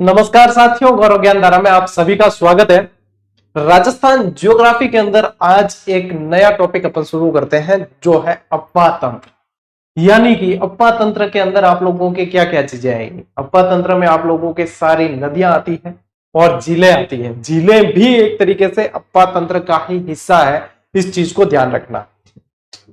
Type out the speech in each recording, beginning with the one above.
नमस्कार साथियों, गौरव ज्ञान धारा में आप सभी का स्वागत है। राजस्थान ज्योग्राफी के अंदर आज एक नया टॉपिक अपन शुरू करते हैं जो है अफवाह तंत्र। यानी कि अफवाह तंत्र के अंदर आप लोगों के क्या क्या चीजें आएंगी। अफवाह तंत्र में आप लोगों के सारी नदियां आती हैं और झीलें आती हैं। झीलें भी एक तरीके से अफवाह तंत्र का ही हिस्सा है, इस चीज को ध्यान रखना।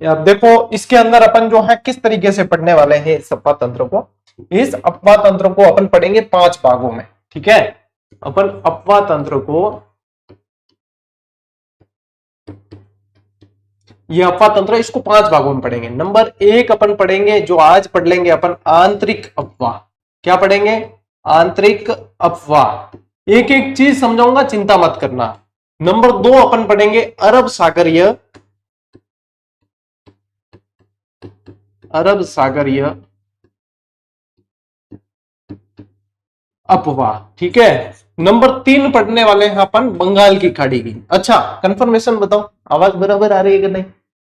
अब देखो इसके अंदर अपन जो है किस तरीके से पढ़ने वाले हैं इस अफवाह तंत्र को। इस अफवाह तंत्र को अपन पढ़ेंगे 5 भागों में। ठीक है, अपन अफवाह तंत्र को, ये अफवाह तंत्र इसको 5 भागों में पढ़ेंगे। नंबर 1 अपन पढ़ेंगे, जो आज पढ़ लेंगे अपन, आंतरिक अफवाह। क्या पढ़ेंगे? आंतरिक अफवाह। एक एक चीज समझाऊंगा, चिंता मत करना। नंबर 2 अपन पढ़ेंगे अरब सागरीय अफवाह। ठीक है। नंबर 3 पढ़ने वाले हैं अपन बंगाल की खाड़ी की। अच्छा, कंफर्मेशन बताओ, आवाज बराबर आ रही है कि नहीं?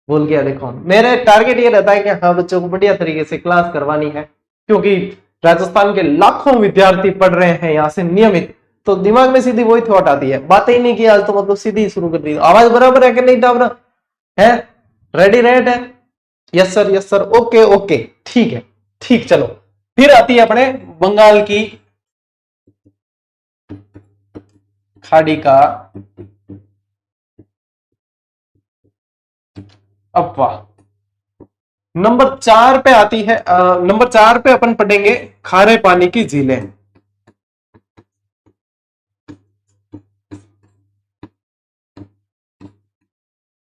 बोल गया। देखो मेरे टारगेट ये रहता है कि हाँ, बच्चों को बढ़िया तरीके से क्लास करवानी है, क्योंकि राजस्थान के लाखों विद्यार्थी पढ़ रहे हैं यहाँ से नियमित। तो दिमाग में सीधी वही थॉट आती है, बातें ही नहीं की आज तो मतलब सीधी शुरू कर दी। आवाज बराबर है कि नहीं टावरा? है रेडी? रेड है? Yes sir, yes sir, okay okay, ठीक है, ठीक। चलो फिर आती है अपने बंगाल की खाड़ी का अफवाह। नंबर 4 पे आती है, नंबर 4 पे अपन पढ़ेंगे खारे पानी की झीलें।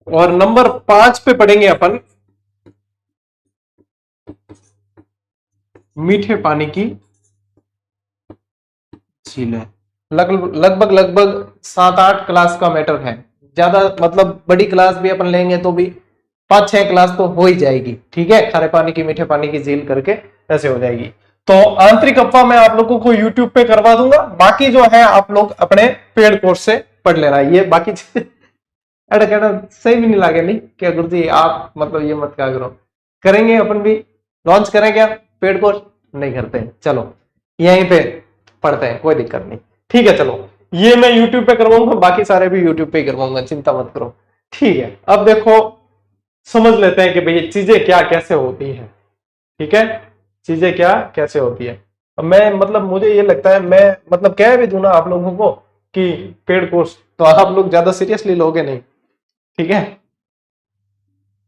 और नंबर 5 पे पढ़ेंगे अपन मीठे पानी की झीलें। लगभग लगभग 7-8 क्लास का मैटर है। ज्यादा मतलब बड़ी क्लास भी अपन लेंगे तो भी 5-6 क्लास तो हो ही जाएगी। ठीक है, खारे पानी की मीठे पानी की झील करके ऐसे हो जाएगी। तो आंतरिक अफवाह मैं आप लोगों को यूट्यूब पे करवा दूंगा। बाकी जो है आप लोग अपने पेड कोर्स से पढ़ लेना। ये बाकी अरे कहना सही भी नहीं लगे, नहीं क्या गुरु जी आप मतलब ये मत क्या करो। करेंगे अपन भी, लॉन्च करें क्या पेड कोर्स? नहीं करते हैं, चलो यहीं पे पढ़ते हैं, कोई दिक्कत नहीं। ठीक है, चलो ये मैं यूट्यूब पे करवाऊंगा, बाकी सारे भी यूट्यूब पे करवाऊंगा, चिंता मत करो। ठीक है, अब देखो समझ लेते हैं कि भाई चीजें क्या कैसे होती हैं। ठीक है, चीजें क्या कैसे होती है। अब मैं मतलब मुझे ये लगता है, मैं मतलब कह भी दूं ना आप लोगों को कि पेड कोर्स, तो आप लोग ज्यादा सीरियसली लोगे नहीं। ठीक है,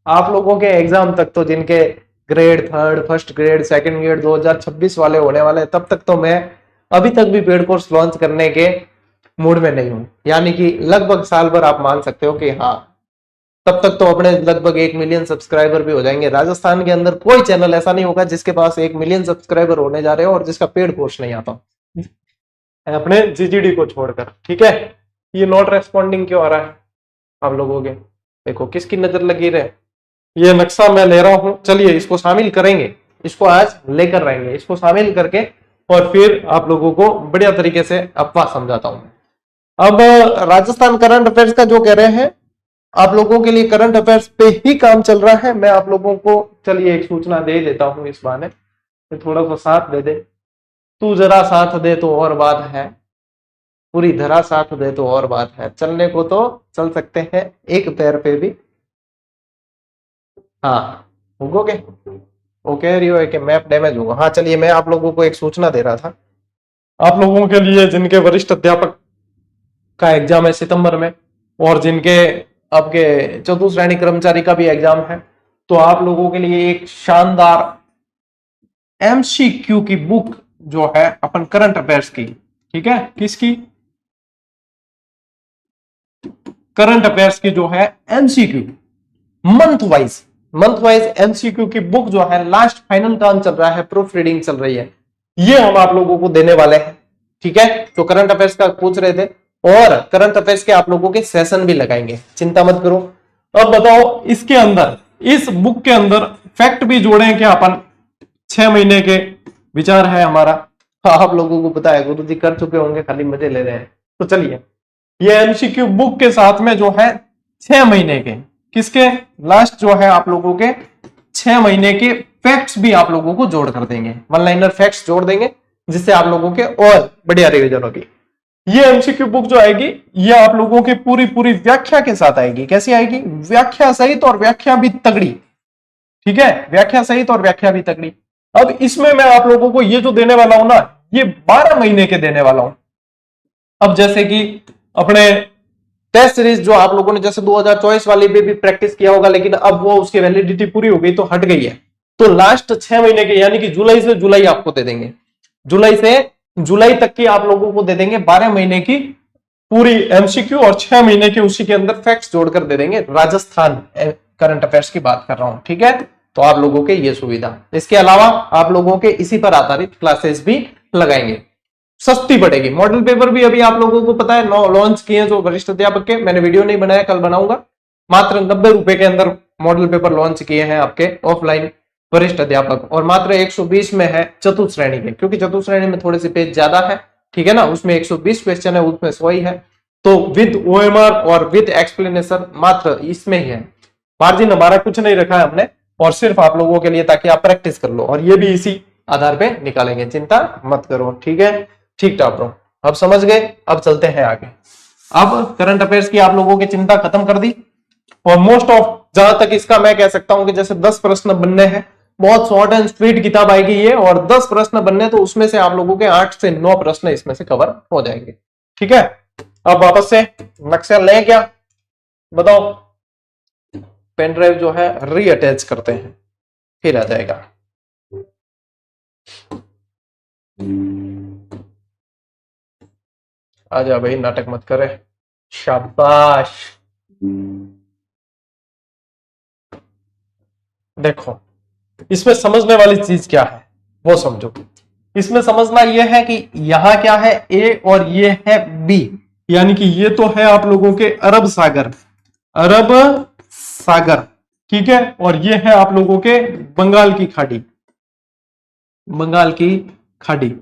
आप लोगों के एग्जाम तक तो, जिनके grade 3, first grade, second grade 2026 वाले होने वाले, तब तक तो मैं अभी तक भी पेड कोर्स लॉन्च करने के मूड में नहीं हूं। यानी कि लगभग साल भर आप मान सकते हो कि हाँ, तब तक तो अपने लगभग 1 मिलियन सब्सक्राइबर भी हो जाएंगे। राजस्थान के अंदर कोई चैनल ऐसा नहीं होगा जिसके पास 1 मिलियन सब्सक्राइबर होने जा रहे हो और जिसका पेड कोर्स नहीं आता, अपने जीजीडी को छोड़कर। ठीक है, ये नॉट रेस्पॉन्डिंग क्यों आ रहा है आप लोगों के? देखो किसकी नजर लगी रहे। ये नक्शा मैं ले रहा हूं, चलिए इसको शामिल करेंगे, इसको आज लेकर रहेंगे, इसको शामिल करके और फिर आप लोगों को बढ़िया तरीके से अफवाह समझाता हूं। अब राजस्थान करंट अफेयर्स का जो कह रहे हैं, आप लोगों के लिए करंट अफेयर्स पे ही काम चल रहा है। मैं आप लोगों को चलिए एक सूचना दे देता हूं इस बहाने, थोड़ा सा साथ दे दे। तू जरा साथ दे तो और बात है, पूरी धरा साथ दे तो और बात है। चलने को तो चल सकते हैं एक पैर पे भी। हाँ, होगोगे? वो कह रही हो कि मैप डैमेज होगा। हाँ चलिए, मैं आप लोगों को एक सूचना दे रहा था, आप लोगों के लिए जिनके वरिष्ठ अध्यापक का एग्जाम है सितंबर में, और जिनके आपके चतुर्थ श्रेणी कर्मचारी का भी एग्जाम है, तो आप लोगों के लिए एक शानदार एमसीक्यू की बुक जो है अपन करंट अफेयर्स की। ठीक है, किसकी? करंट अफेयर्स की जो है एमसीक्यू, मंथ वाइज एमसीक्यू की बुक जो है, लास्ट फाइनल काम चल रहा है, प्रूफ रीडिंग चल रही है, ये हम आप लोगों को देने वाले हैं। ठीक है, तो करंट अफेयर्स का पूछ रहे थे और करंट अफेयर्स के आप लोगों के सेशन भी लगाएंगे, चिंता मत करो। अब बताओ इसके अंदर, इस बुक के अंदर फैक्ट भी जोड़े हैं क्या अपन? 6 महीने के विचार है हमारा। आप लोगों को पता है, गुरु जी कर चुके होंगे, खाली मजे ले रहे हैं। तो चलिए, ये एमसीक्यू बुक के साथ में जो है 6 महीने के, किसके लास्ट जो है आप लोगों के 6 महीने के फैक्ट्स भी आप लोगों को जोड़ कर देंगे, वन लाइनर फैक्ट्स जोड़ देंगे, जिससे आप लोगों के और बढ़िया रिवीजन होगी। ये एमसीक्यू बुक जो आएगी ये आप लोगों के पूरी पूरी व्याख्या के साथ आएगी। कैसी आएगी? व्याख्या सहित और व्याख्या भी तगड़ी। ठीक है, व्याख्या सहित और व्याख्या भी तगड़ी। अब इसमें मैं आप लोगों को ये जो देने वाला हूं ना, ये 12 महीने के देने वाला हूं। अब जैसे कि अपने टेस्ट सीरीज जो आप लोगों ने जैसे 2024 वाली भी प्रैक्टिस किया होगा, लेकिन अब वो उसकी वैलिडिटी पूरी हो गई तो हट गई है, तो लास्ट 6 महीने के यानी कि जुलाई से जुलाई आपको दे देंगे, जुलाई से जुलाई तक की आप लोगों को दे देंगे 12 महीने की पूरी एमसीक्यू और 6 महीने के उसी के अंदर फैक्ट्स जोड़कर दे देंगे। राजस्थान करंट अफेयर्स की बात कर रहा हूं। ठीक है, तो आप लोगों के ये सुविधा। इसके अलावा आप लोगों के इसी पर आधारित क्लासेस भी लगाएंगे, सस्ती पड़ेगी। मॉडल पेपर भी अभी आप लोगों को पता है लॉन्च किए जो वरिष्ठ अध्यापक के, मैंने वीडियो नहीं बनाया, कल बनाऊंगा। मात्र 90 रुपए के अंदर मॉडल पेपर लॉन्च किए हैं आपके ऑफलाइन वरिष्ठ अध्यापक, और मात्र 120 में है चतुर्थ श्रेणी के, क्योंकि चतुर्थ श्रेणी में थोड़े से पेज ज्यादा है। ठीक है ना, उसमें 120 क्वेश्चन है, उसमें 100 ही है, तो विद ओएमआर और विद एक्सप्लेनेशन मात्र इसमें ही है। मार्जिन हमारा कुछ नहीं रखा है हमने, और सिर्फ आप लोगों के लिए ताकि आप प्रैक्टिस कर लो, और ये भी इसी आधार पे निकालेंगे, चिंता मत करो। ठीक है, ठीक टाप, अब समझ गए। अब चलते हैं आगे। अब करंट अफेयर्स की आप लोगों की चिंता खत्म कर दी, और मोस्ट ऑफ जहां तक इसका मैं कह सकता हूं कि जैसे 10 प्रश्न बनने हैं, बहुत शॉर्ट एंड स्वीट किताब आएगी ये, और 10 प्रश्न बनने तो उसमें से आप लोगों के 8 से 9 प्रश्न इसमें से कवर हो जाएंगे। ठीक है, अब वापस से नक्शा लें क्या, बताओ। पेन ड्राइव जो है रीअटैच करते हैं, फिर आ जाएगा। आजा भाई, नाटक मत करे, शाबाश। देखो इसमें समझने वाली चीज क्या है वो समझो। इसमें समझना यह है कि यहां क्या है ए और ये है बी, यानी कि ये तो है आप लोगों के अरब सागर, अरब सागर। ठीक है, और ये है आप लोगों के बंगाल की खाड़ी, बंगाल की खाड़ी।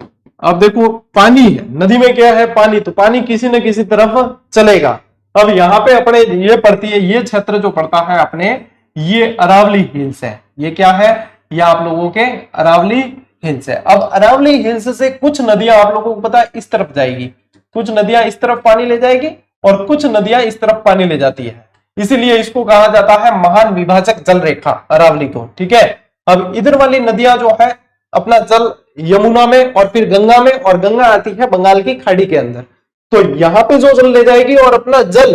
अब देखो पानी है, नदी में क्या है पानी, तो पानी किसी न किसी तरफ चलेगा। अब यहाँ पे अपने ये पड़ती है, ये क्षेत्र जो पड़ता है अपने, ये अरावली हिल्स है। ये क्या है? ये आप लोगों के अरावली हिल्स है। अब अरावली हिल्स से कुछ नदियां आप लोगों को पता है इस तरफ जाएगी, कुछ नदियां इस तरफ पानी ले जाएगी, और कुछ नदियां इस तरफ पानी ले जाती है। इसीलिए इसको कहा जाता है महान विभाजक जल रेखा, अरावली को। ठीक है, अब इधर वाली नदियां जो है अपना जल यमुना में और फिर गंगा में, और गंगा आती है बंगाल की खाड़ी के अंदर। तो यहां पे जो जल ले जाएगी और अपना जल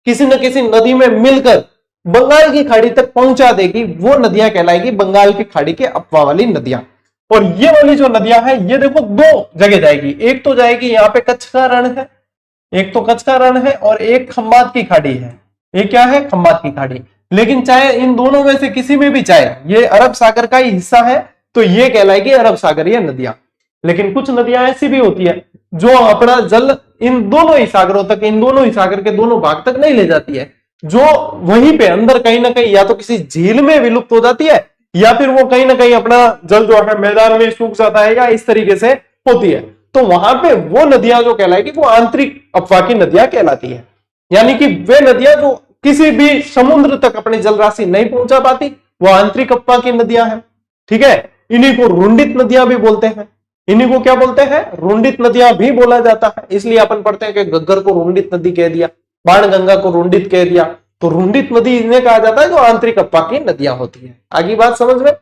किसी न किसी नदी में मिलकर बंगाल की खाड़ी तक पहुंचा देगी, वो नदियां कहलाएगी बंगाल की खाड़ी के अपवा वाली नदियां। और ये वाली जो नदियां हैं ये देखो दो जगह जाएगी, एक तो जाएगी यहाँ पे कच्छ का रण है, एक तो कच्छ का रण है, और एक खंबात की खाड़ी है। ये क्या है? खंबात की खाड़ी। लेकिन चाहे इन दोनों में से किसी में भी, चाहे ये अरब सागर का ही हिस्सा है तो ये कहलाएगी अरब सागरीय नदियां। लेकिन कुछ नदियां ऐसी भी होती है जो अपना जल इन दोनों ही सागरों तक, इन दोनों ही सागर के दोनों भाग तक नहीं ले जाती है, जो वहीं पे अंदर कहीं ना कहीं या तो किसी झील में विलुप्त हो जाती है, या फिर वो कहीं ना कहीं अपना जल जो है मैदान में सूख जाता है, या इस तरीके से होती है। तो वहां पे वो नदियां जो कहलाएगी वो आंतरिक अपवा की नदियां कहलाती है। यानी कि वे नदियां जो किसी भी समुद्र तक अपनी जल राशि नहीं पहुंचा पाती, वो आंतरिक अपवा की नदियां हैं। ठीक है, इन्हीं को रुंडित नदियां भी बोलते हैं। इन्हीं को क्या बोलते हैं? रुंडित नदियां भी बोला जाता है। इसलिए अपन पढ़ते हैं कि घग्गर को रुंडित नदी कह दिया, बाण गंगा को रुंडित कह दिया। तो रुंडित नदी इन्हें कहा जाता है जो आंतरिक अपवा की नदियां होती है। आगे बात समझ में?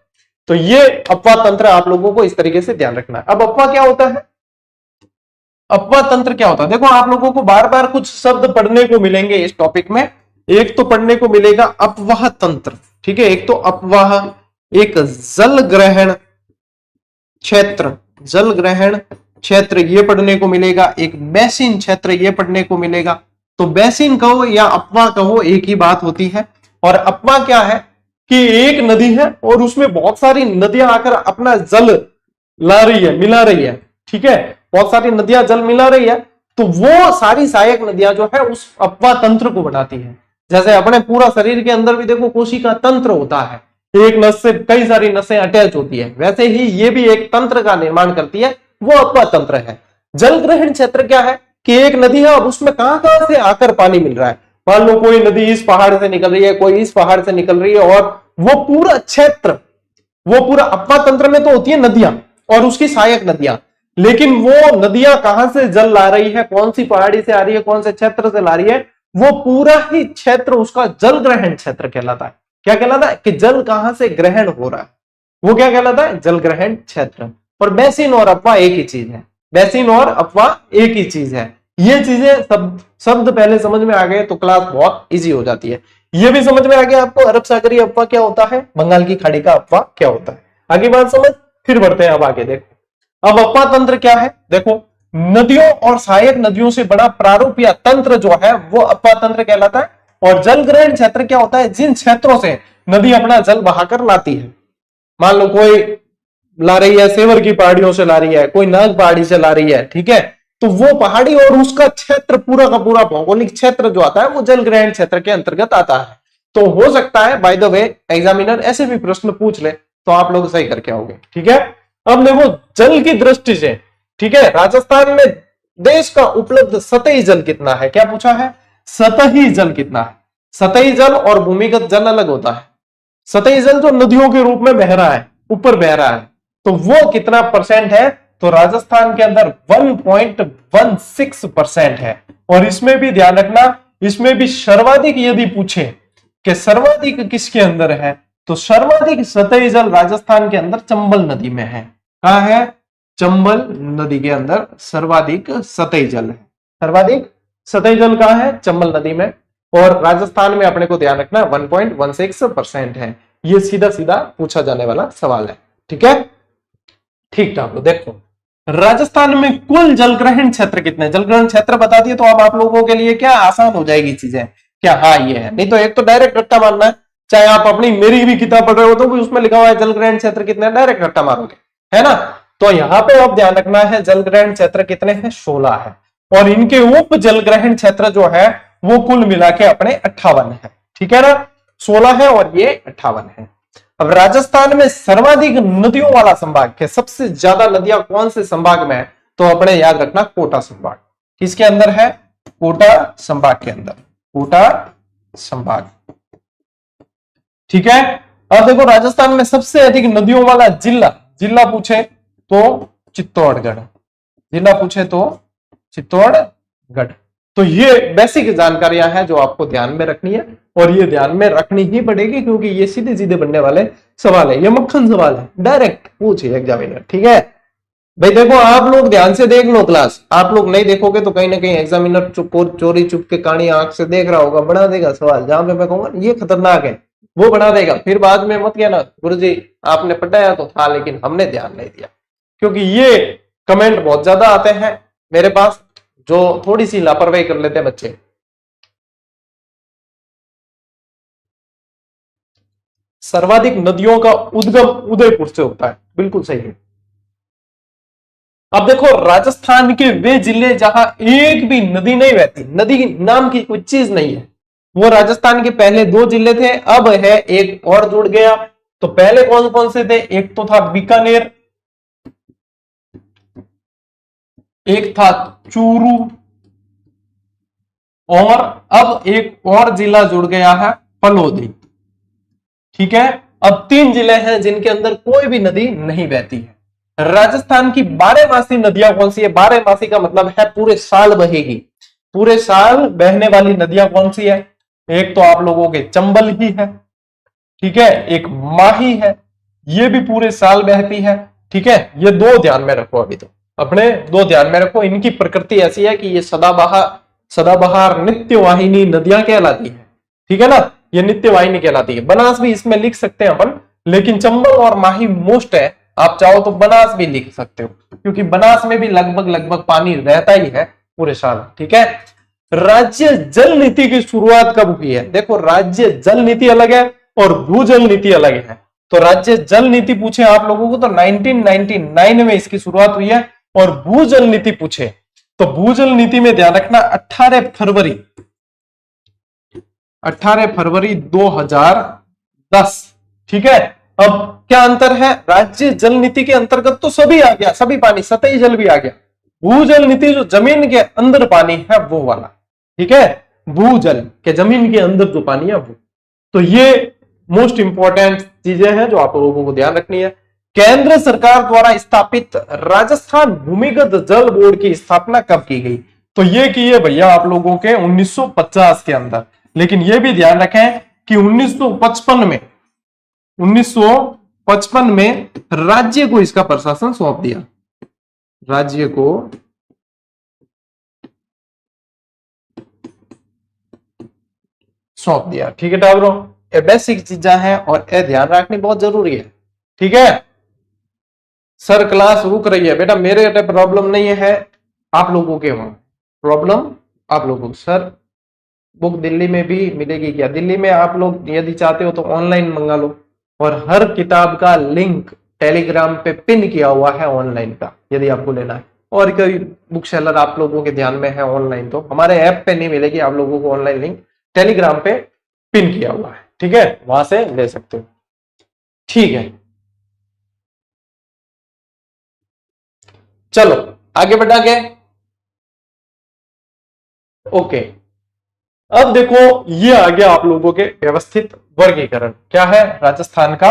तो ये अपवा तंत्र आप लोगों को इस तरीके से ध्यान रखना है। अब अपवा क्या होता है? अपवा तंत्र क्या होता है? देखो आप लोगों को बार बार कुछ शब्द पढ़ने को मिलेंगे इस टॉपिक में। एक तो पढ़ने को मिलेगा अपवाह तंत्र। ठीक है, एक तो अपवाह, एक जल ग्रहण क्षेत्र, जल ग्रहण क्षेत्र ये पढ़ने को मिलेगा, एक बेसिन क्षेत्र ये पढ़ने को मिलेगा। तो बेसिन कहो या अपवा कहो एक ही बात होती है। और अपवा क्या है कि एक नदी है और उसमें बहुत सारी नदियां आकर अपना जल ला रही है, मिला रही है। ठीक है, बहुत सारी नदियां जल मिला रही है, तो वो सारी सहायक नदियां जो है उस अपवा तंत्र को बनाती है। जैसे अपने पूरा शरीर के अंदर भी देखो कोशिका तंत्र होता है, एक नस से कई सारी नसें अटैच होती है, वैसे ही ये भी एक तंत्र का निर्माण करती है, वो अपवा तंत्र है। जल ग्रहण क्षेत्र क्या है कि एक नदी है, अब उसमें कहां से आकर पानी मिल रहा है। मान लो कोई नदी इस पहाड़ से निकल रही है, कोई इस पहाड़ से निकल रही है, और वो पूरा क्षेत्र, वो पूरा अपवा तंत्र में तो होती है नदियां और उसकी सहायक नदियां, लेकिन वो नदियां कहां से जल ला रही है, कौन सी पहाड़ी से आ रही है, कौन से क्षेत्र से ला रही है, वो पूरा ही क्षेत्र उसका जल ग्रहण क्षेत्र कहलाता है। क्या कहलाता है कि जल कहां से ग्रहण हो रहा है, वो क्या कहलाता है, जल ग्रहण क्षेत्र। और बेसिन और अपवा एक ही चीज है, बेसिन और अपवा एक ही चीज है। ये चीजें सब शब्द पहले समझ में आ गए तो क्लास बहुत इजी हो जाती है। ये भी समझ में आ गया आपको अरब सागरीय अपवा क्या होता है, बंगाल की खाड़ी का अपवा क्या होता है। आगे बात समझ, फिर बढ़ते हैं अब आगे। देखो अब अपवा तंत्र क्या है, देखो नदियों और सहायक नदियों से बड़ा प्रारूप या तंत्र जो है वो अपवा तंत्र कहलाता है। और जल ग्रहण क्षेत्र क्या होता है, जिन क्षेत्रों से नदी अपना जल बहाकर लाती है। मान लो कोई ला रही है सेवर की पहाड़ियों से ला रही है, कोई नाग पहाड़ी से ला रही है, ठीक है, तो वो पहाड़ी और उसका क्षेत्र पूरा का पूरा भौगोलिक क्षेत्र जो आता है वो जल ग्रहण क्षेत्र के अंतर्गत आता है। तो हो सकता है बाय द वे एग्जामिनर ऐसे भी प्रश्न पूछ ले तो आप लोग सही करके आओगे, ठीक है। अब देखो जल की दृष्टि से, ठीक है, राजस्थान में देश का उपलब्ध सतही जल कितना है, क्या पूछा है, सतही जल कितना है। सतही जल और भूमिगत जल अलग होता है। सतही जल जो नदियों के रूप में बह रहा है, ऊपर बह रहा है, तो वो कितना परसेंट है, तो राजस्थान के अंदर 1.16% है। और इसमें भी ध्यान रखना, इसमें भी सर्वाधिक यदि पूछे कि सर्वाधिक किसके अंदर है, तो सर्वाधिक सतही जल राजस्थान के अंदर चंबल नदी में है। कहां है, चंबल नदी के अंदर सर्वाधिक सतही जल है। सर्वाधिक सतही जल कहां है, चंबल नदी में। और राजस्थान में अपने को ध्यान रखना 1.16% है। ये सीधा सीधा पूछा जाने वाला सवाल है, ठीक है। ठीक था, देखो राजस्थान में कुल जलग्रहण क्षेत्र कितने, जलग्रहण क्षेत्र बता दिए तो अब आप लोगों के लिए क्या आसान हो जाएगी चीजें, क्या हाँ ये है, नहीं तो एक तो डायरेक्ट रट्टा मारना है। चाहे आप अपनी मेरी भी किताब पढ़ रहे हो तो भी उसमें लिखा हुआ है जलग्रहण क्षेत्र कितने, डायरेक्ट रट्टा मारोगे, है ना। तो यहाँ पे अब ध्यान रखना है जलग्रहण क्षेत्र कितने हैं, 16 है। और इनके उप जलग्रहण क्षेत्र जो है वो कुल मिला के अपने 58 है, ठीक है ना। 16 है और ये 58 है। अब राजस्थान में सर्वाधिक नदियों वाला संभाग है, सबसे ज्यादा नदियां कौन से संभाग में है, तो अपने याद रखना कोटा संभाग। किसके अंदर है, कोटा संभाग के अंदर, कोटा संभाग, ठीक है। अब देखो राजस्थान में सबसे अधिक नदियों वाला जिला, जिला पूछे तो चित्तौड़गढ़, जिला पूछे तो चित्तौड़गढ़। तो ये बेसिक जानकारियां हैं जो आपको ध्यान में रखनी है, और ये ध्यान में रखनी ही पड़ेगी क्योंकि ये सीधे सीधे बनने वाले सवाल है, ये मक्खन सवाल है, डायरेक्ट पूछे एग्जामिनर, ठीक है भाई। देखो आप लोग ध्यान से देख लो क्लास, आप लोग नहीं देखोगे तो कहीं ना कहीं एग्जामिनर चोरी चुप के कानी आंख से देख रहा होगा, बना देगा सवाल जहां पे मैं कहूंगा ये खतरनाक है वो बना देगा, फिर बाद में मत कहना गुरुजी आपने पढ़ाया तो था लेकिन हमने ध्यान नहीं दिया। क्योंकि ये कमेंट बहुत ज्यादा आते हैं मेरे पास, जो थोड़ी सी लापरवाही कर लेते हैं बच्चे। सर्वाधिक नदियों का उद्गम उदयपुर से होता है, बिल्कुल सही है। अब देखो राजस्थान के वे जिले जहां एक भी नदी नहीं बहती, नदी नाम की कोई चीज नहीं है, वो राजस्थान के पहले 2 जिले थे, अब है एक और जुड़ गया। तो पहले कौन कौन से थे, एक तो था बीकानेर, एक था चूरू, और अब एक और जिला जुड़ गया है फलोदी, ठीक है। अब 3 जिले हैं जिनके अंदर कोई भी नदी नहीं बहती है। राजस्थान की 12 नदियां कौन सी है, 12 का मतलब है पूरे साल बहेगी, पूरे साल बहने वाली नदियां कौन सी है, एक तो आप लोगों के चंबल ही है, ठीक है, एक माही है, ये भी पूरे साल बहती है, ठीक है। ये 2 ध्यान में रखो, अभी तो अपने 2 ध्यान में रखो, इनकी प्रकृति ऐसी है कि ये सदाबहार नित्य वाहिनी नदियां कहलाती है, ठीक है ना, ये नित्य वाहिनी कहलाती है। बनास भी इसमें लिख सकते हैं अपन, लेकिन चंबल और माही मोस्ट है, आप चाहो तो बनास भी लिख सकते हो क्योंकि बनास में भी लगभग पानी रहता ही है पूरे साल, ठीक है। राज्य जल नीति की शुरुआत कब हुई है, देखो राज्य जल नीति अलग है और भूजल नीति अलग है। तो राज्य जल नीति पूछे आप लोगों को तो 1999 में इसकी शुरुआत हुई है, और भूजल नीति पूछे तो भूजल नीति में ध्यान रखना 18 फरवरी 2010, ठीक है। अब क्या अंतर है, राज्य जल नीति के अंतर्गत तो सभी आ गया, सभी पानी, सतही जल भी आ गया। भूजल नीति जो जमीन के अंदर पानी है वो वाला, ठीक है, भूजल के जमीन के अंदर जो पानी है वो। तो ये मोस्ट इंपॉर्टेंट चीजें हैं जो आप लोगों को ध्यान रखनी है। केंद्र सरकार द्वारा स्थापित राजस्थान भूमिगत जल बोर्ड की स्थापना कब की गई? तो ये की है भैया आप लोगों के 1950 के अंदर। लेकिन ये भी ध्यान रखें कि 1955 में राज्य को इसका प्रशासन सौंप दिया, राज्य को सौंप दिया। ठीक है टावरों, ये बेसिक चीजें हैं और ये ध्यान रखनी बहुत जरूरी है। ठीक है सर, क्लास रुक रही है बेटा, मेरे प्रॉब्लम नहीं है, आप लोगों के वहां प्रॉब्लम, आप लोगों को। सर बुक दिल्ली में भी मिलेगी क्या? दिल्ली में आप लोग यदि चाहते हो तो ऑनलाइन मंगा लो, और हर किताब का लिंक टेलीग्राम पे पिन किया हुआ है ऑनलाइन का, यदि आपको लेना है। और कोई बुक सेलर आप लोगों के ध्यान में है ऑनलाइन, तो हमारे ऐप पे नहीं मिलेगी आप लोगों को, ऑनलाइन लिंक टेलीग्राम पे पिन किया हुआ है। ठीक है, वहां से ले सकते हो। ठीक है, चलो आगे बढ़ा के। ओके, अब देखो ये आ गया आप लोगों के व्यवस्थित वर्गीकरण। क्या है? राजस्थान का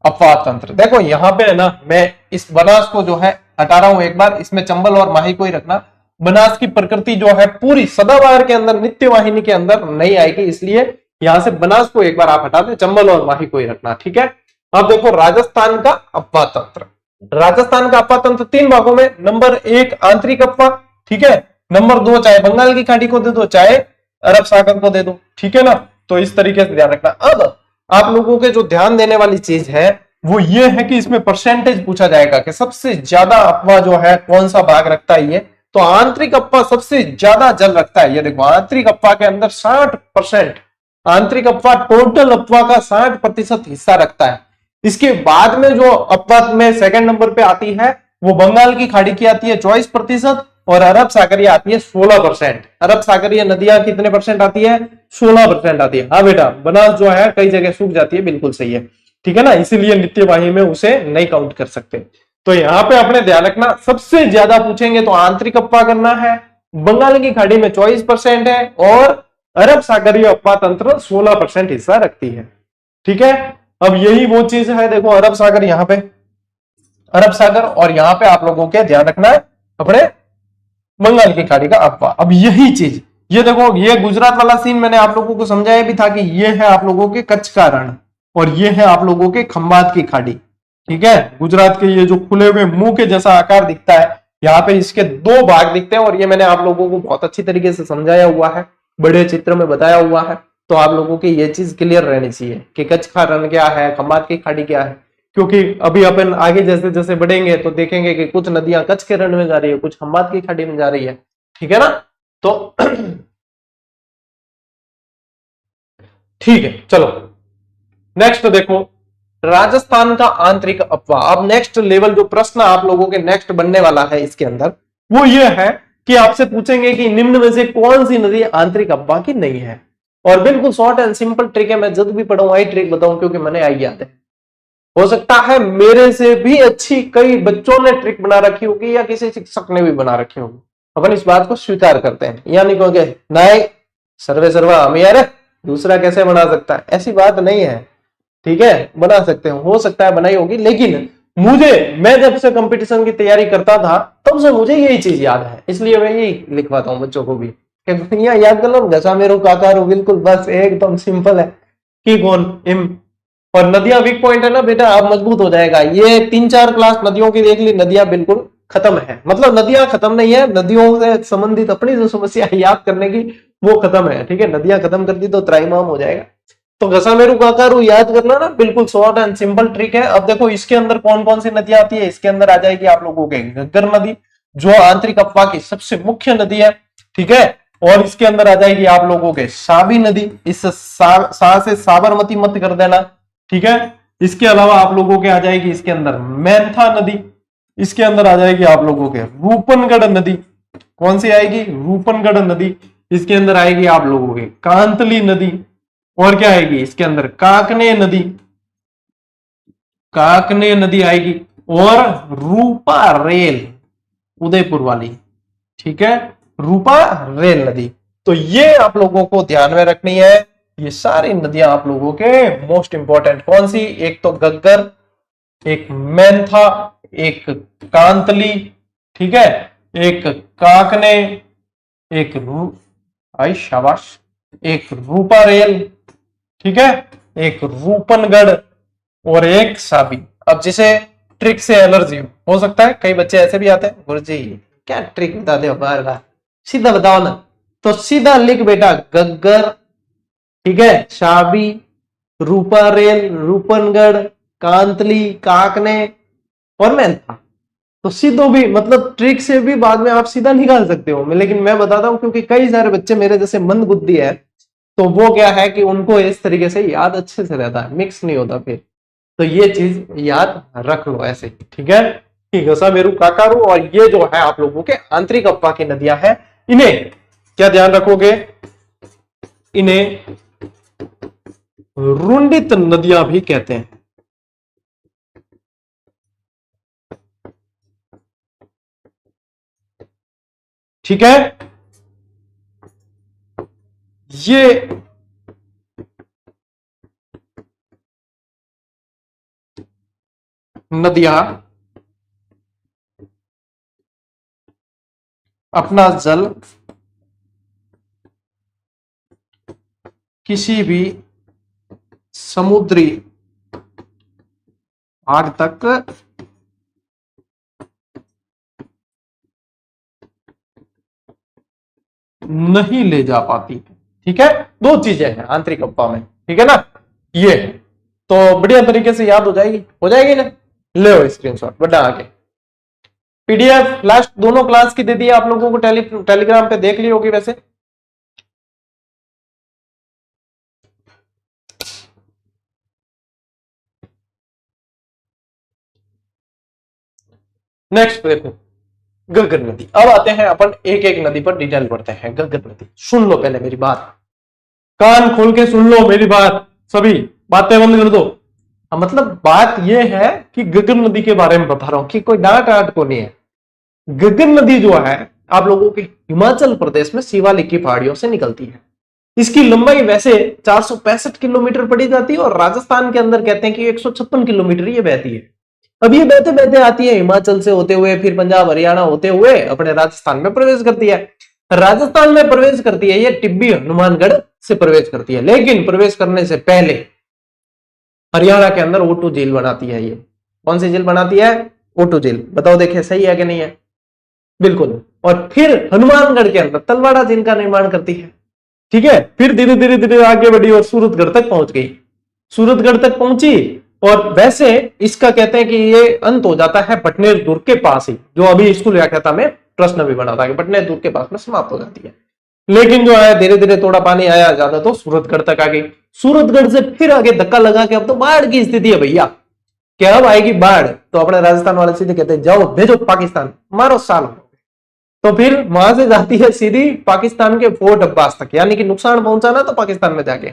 अपवाह तंत्र। देखो यहां पे है ना, मैं इस बनास को जो है हटा रहा हूं एक बार, इसमें चंबल और माही को ही रखना। बनास की प्रकृति जो है पूरी सदाबहार के अंदर, नित्य वाहिनी के अंदर नहीं आएगी, इसलिए यहां से बनास को एक बार आप हटा दें, चंबल और माही को ही रखना। ठीक है, अब देखो राजस्थान का अपवाह तंत्र। राजस्थान का अपवाह तंत्र 3 भागों में। नंबर 1 आंतरिक अपवाह, ठीक है। नंबर 2 चाहे बंगाल की खाड़ी को दे दो, चाहे अरब सागर को दे दो, ठीक है ना। तो इस तरीके से ध्यान रखना। अब आप लोगों के जो ध्यान देने वाली चीज है वो ये है कि इसमें परसेंटेज पूछा जाएगा कि सबसे ज्यादा अपवाह जो है कौन सा भाग रखता है ये। तो आंतरिक अपवाह सबसे ज्यादा जल रखता है। ये देखो आंतरिक अपवाह के अंदर 60%, आंतरिक अपवाह टोटल अपवाह का 60% हिस्सा रखता है। इसके बाद में जो अपवाह में सेकंड नंबर पे आती है वो बंगाल की खाड़ी की आती है 24%, और अरब सागरीय आती है 16%। अरब सागरीय नदियां कितने परसेंट आती है? 16% आती है। हाँ बेटा, बनास जो है कई जगह सूख जाती है, बिल्कुल सही है, ठीक है ना, इसीलिए नित्यवाही में उसे नहीं काउंट कर सकते। तो यहां पे अपने ध्यान रखना, सबसे ज्यादा पूछेंगे तो आंतरिक अपवाह करना है, बंगाल की खाड़ी में 24% है, और अरब सागरीय अपवाह तंत्र 16% हिस्सा रखती है। ठीक है, अब यही वो चीज है, देखो अरब सागर यहां पे, अरब सागर, और यहां पे आप लोगों के ध्यान रखना है अपने बंगाल की खाड़ी का अपवाह। अब यही चीज, ये देखो, ये गुजरात वाला सीन मैंने आप लोगों को समझाया भी था कि ये है आप लोगों के कच्छ का रण, और ये है आप लोगों के खंबात की खाड़ी। ठीक है, गुजरात के ये जो खुले हुए मुंह के जैसा आकार दिखता है, यहाँ पे इसके 2 भाग दिखते हैं, और ये मैंने आप लोगों को बहुत अच्छी तरीके से समझाया हुआ है, बड़े चित्र में बताया हुआ है। तो आप लोगों की ये चीज क्लियर रहनी चाहिए कि कच्छ का रण क्या है, खंबात की खाड़ी क्या है। क्योंकि अभी अपन आगे जैसे जैसे बढ़ेंगे तो देखेंगे कि कुछ नदियां कच्छ के रण में जा रही है, कुछ खंबात की खाड़ी में जा रही है, ठीक है ना। तो ठीक है, चलो नेक्स्ट देखो, राजस्थान का आंतरिक अपवाह। अब नेक्स्ट लेवल जो प्रश्न आप लोगों के नेक्स्ट बनने वाला है इसके अंदर, वो ये है कि आपसे पूछेंगे कि निम्न में से कौन सी नदी आंतरिक अपवाह की नहीं है। और बिल्कुल शॉर्ट एंड सिंपल ट्रिक है, मैं जब भी पढ़ाऊं आई ट्रिक बताऊं, क्योंकि मैंने आई याद है। हो सकता है मेरे से भी अच्छी कई बच्चों ने ट्रिक बना रखी होगी, या किसी शिक्षक ने भी बना रखी होगी। अपन इस बात को स्वीकार करते हैं, यानी कहोगे नहीं सर्वे सर्वा हम यार, दूसरा कैसे बना सकता है, ऐसी बात नहीं है। ठीक है, बना सकते हो सकता है बनाई होगी, लेकिन मैं जब से कंपटीशन की तैयारी करता था तब से मुझे यही चीज याद है, इसलिए मैं यही लिखवाता हूँ बच्चों को भी कि याद कर लो, घसा मेरो काकारो, बिल्कुल बस एकदम सिंपल है कि कौन इम। और नदियां वीक पॉइंट है ना बेटा, अब मजबूत हो जाएगा। ये 3-4 क्लास नदियों की देख ली, नदियां बिल्कुल खत्म है, मतलब नदियां खत्म नहीं है, नदियों से संबंधित अपनी जो समस्या याद करने की वो खत्म है। ठीक है, नदियां खत्म कर दी तो त्राईमाम हो जाएगा। तो घसामेरू काकारू याद करना ना, बिल्कुल शॉर्ट एंड सिंपल ट्रिक है। अब देखो इसके अंदर कौन कौन सी नदियां आती है, इसके अंदर आ जाएगी आप लोगों के घग्गर नदी, जो आंतरिक अपवाह की सबसे मुख्य नदी है। ठीक है, और इसके अंदर आ जाएगी आप लोगों के साबी नदी, इस सा से साबरमती मत कर देना। ठीक है, इसके अलावा आप लोगों के आ जाएगी इसके अंदर मैंथा नदी, इसके अंदर आ जाएगी आप लोगों के रूपनगढ़ नदी। कौन सी आएगी? रूपनगढ़ नदी। इसके अंदर आएगी आप लोगों के कांतली नदी, और क्या आएगी इसके अंदर? काकने नदी, काकने नदी आएगी, और रूपा रेल, उदयपुर वाली। ठीक है, रूपा रेल नदी। तो ये आप लोगों को ध्यान में रखनी है। ये सारी नदियां आप लोगों के मोस्ट इंपॉर्टेंट कौन सी? एक तो घग्गर, एक मेंथा, एक कांतली, ठीक है, एक काकने, एक आई शाबाश, एक रूपारेल, ठीक है, एक रूपनगढ़ और एक साबी। अब जिसे ट्रिक से एलर्जी हो सकता है, कई बच्चे ऐसे भी आते हैं, गुरुजी क्या ट्रिक बता दो बार बार, सीधा बताओ ना, तो सीधा लिख बेटा गग्गर, ठीक है, साबी, रूपारेल, रूपनगढ़, कांतली, काकने और मेंथा। तो सीधो भी मतलब ट्रिक से भी बाद में आप सीधा निकाल सकते हो, लेकिन मैं बताता हूं क्योंकि कई सारे बच्चे मेरे जैसे मंद बुद्धि है, तो वो क्या है कि उनको इस तरीके से याद अच्छे से रहता है, मिक्स नहीं होता फिर। तो ये चीज याद रख लो ऐसे, ठीक है, कि घसा मेरू काकारू, और ये जो है आप लोगों के आंतरिक अप्पा की नदियां हैं, इन्हें क्या ध्यान रखोगे, इन्हें रुंडित नदियां भी कहते हैं। ठीक है, ये नदियां अपना जल किसी भी समुद्री भाग तक नहीं ले जा पाती। ठीक है, दो चीजें हैं आंतरिक अप्पा में, ठीक है ना, ये तो बढ़िया तरीके से याद हो जाएगी ना, ले स्क्रीनशॉट बड़ा आगे। पीडीएफ लास्ट दोनों क्लास की दे दी आप लोगों को, टेलीग्राम पे देख ली होगी वैसे। नेक्स्ट देखो गग्गर नदी। अब आते हैं अपन एक एक नदी पर डिटेल पढ़ते हैं। गग्गर नदी, सुन लो पहले मेरी बात, कान खोल के सुन लो मेरी बात, सभी बातें बंद कर दो। मतलब बात यह है कि गग्गर नदी के बारे में बता रहा हूं कि कोई डांट आट को नहीं है। गग्गर नदी जो है आप लोगों के हिमाचल प्रदेश में शिवालिक की पहाड़ियों से निकलती है। इसकी लंबाई वैसे 465 किलोमीटर पड़ी जाती है, और राजस्थान के अंदर कहते हैं कि 156 किलोमीटर ये बहती है। अब ये बहते बहते आती है हिमाचल से होते हुए, फिर पंजाब हरियाणा होते हुए अपने राजस्थान में प्रवेश करती है। राजस्थान में प्रवेश करती है ये टिब्बी हनुमानगढ़ से प्रवेश करती है, लेकिन प्रवेश करने से पहले हरियाणा के अंदर ओटू झील बनाती है। ये कौन सी झील बनाती है? ओटू झील। बताओ देखे सही है कि नहीं है? बिल्कुल। और फिर हनुमानगढ़ के अंदर तलवाड़ा झील का निर्माण करती है। ठीक है, फिर धीरे धीरे धीरे आगे बढ़ी और सूरतगढ़ तक पहुंच गई। सूरतगढ़ तक पहुंची, और वैसे इसका कहते हैं कि ये अंत हो जाता है बटनेर दुर्ग के पास ही, जो अभी स्कूल व्याख्याता में प्रश्न भी बना था कि बटनेर दुर्ग के पास में समाप्त हो जाती है। लेकिन जो है धीरे धीरे थोड़ा पानी आया ज्यादा तो सूरतगढ़ तक आ गई। सूरतगढ़ से फिर आगे धक्का लगा के अब तो बाढ़ की स्थिति है भैया, क्या अब आएगी बाढ़? तो अपने राजस्थान वाले सीधे कहते हैं जाओ भेजो पाकिस्तान, मारो साल। तो फिर वहां से जाती है सीधी पाकिस्तान के फोर्ट अब्बास तक, यानी कि नुकसान पहुंचाना तो पाकिस्तान में जाके,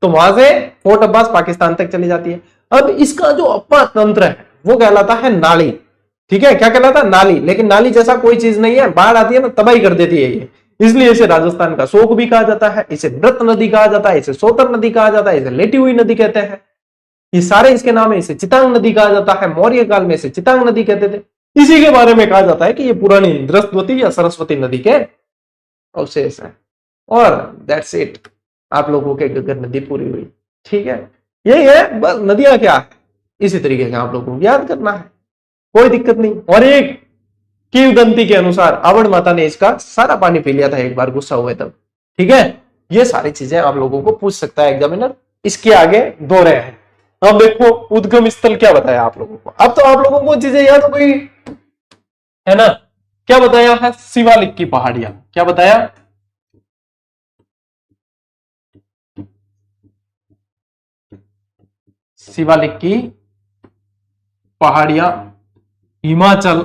तो वहां से फोर्ट अब्बास पाकिस्तान तक चली जाती है। अब इसका जो अप्पा तंत्र है वो कहलाता है नाली। ठीक है, क्या कहलाता है? नाली। लेकिन नाली जैसा कोई चीज नहीं है, बाढ़ आती है ना तबाही कर देती है ये, इसलिए इसे राजस्थान का शोक भी कहा जाता है, इसे मृत नदी कहा जाता है, इसे सोतर नदी कहा जाता है, इसे लेटी हुई नदी कहते हैं। ये सारे इसके नाम है। इसे चितांग नदी कहा जाता है, मौर्य काल में इसे चितांग नदी कहते थे। इसी के बारे में कहा जाता है कि ये पुरानी दृष्टवती या सरस्वती नदी के अवशेष है। और दैट्स इट, आप लोगों के गग्गर नदी पूरी हुई। ठीक है, यही है बस। नदियां क्या है इसी तरीके से आप लोगों को याद करना है, कोई दिक्कत नहीं। और एक किंवदंती के अनुसार आवड़ माता ने इसका सारा पानी पी लिया था एक बार गुस्सा हुए तब। ठीक है, ये सारी चीजें आप लोगों को पूछ सकता है एग्जामिनर, इसके आगे दोहरे हैं। अब देखो उद्गम स्थल क्या बताया आप लोगों को, अब तो आप लोगों को चीजें याद हो गई है ना। क्या बताया है? शिवालिक की पहाड़ियां। क्या बताया? शिवालिक की पहाड़ियां, हिमाचल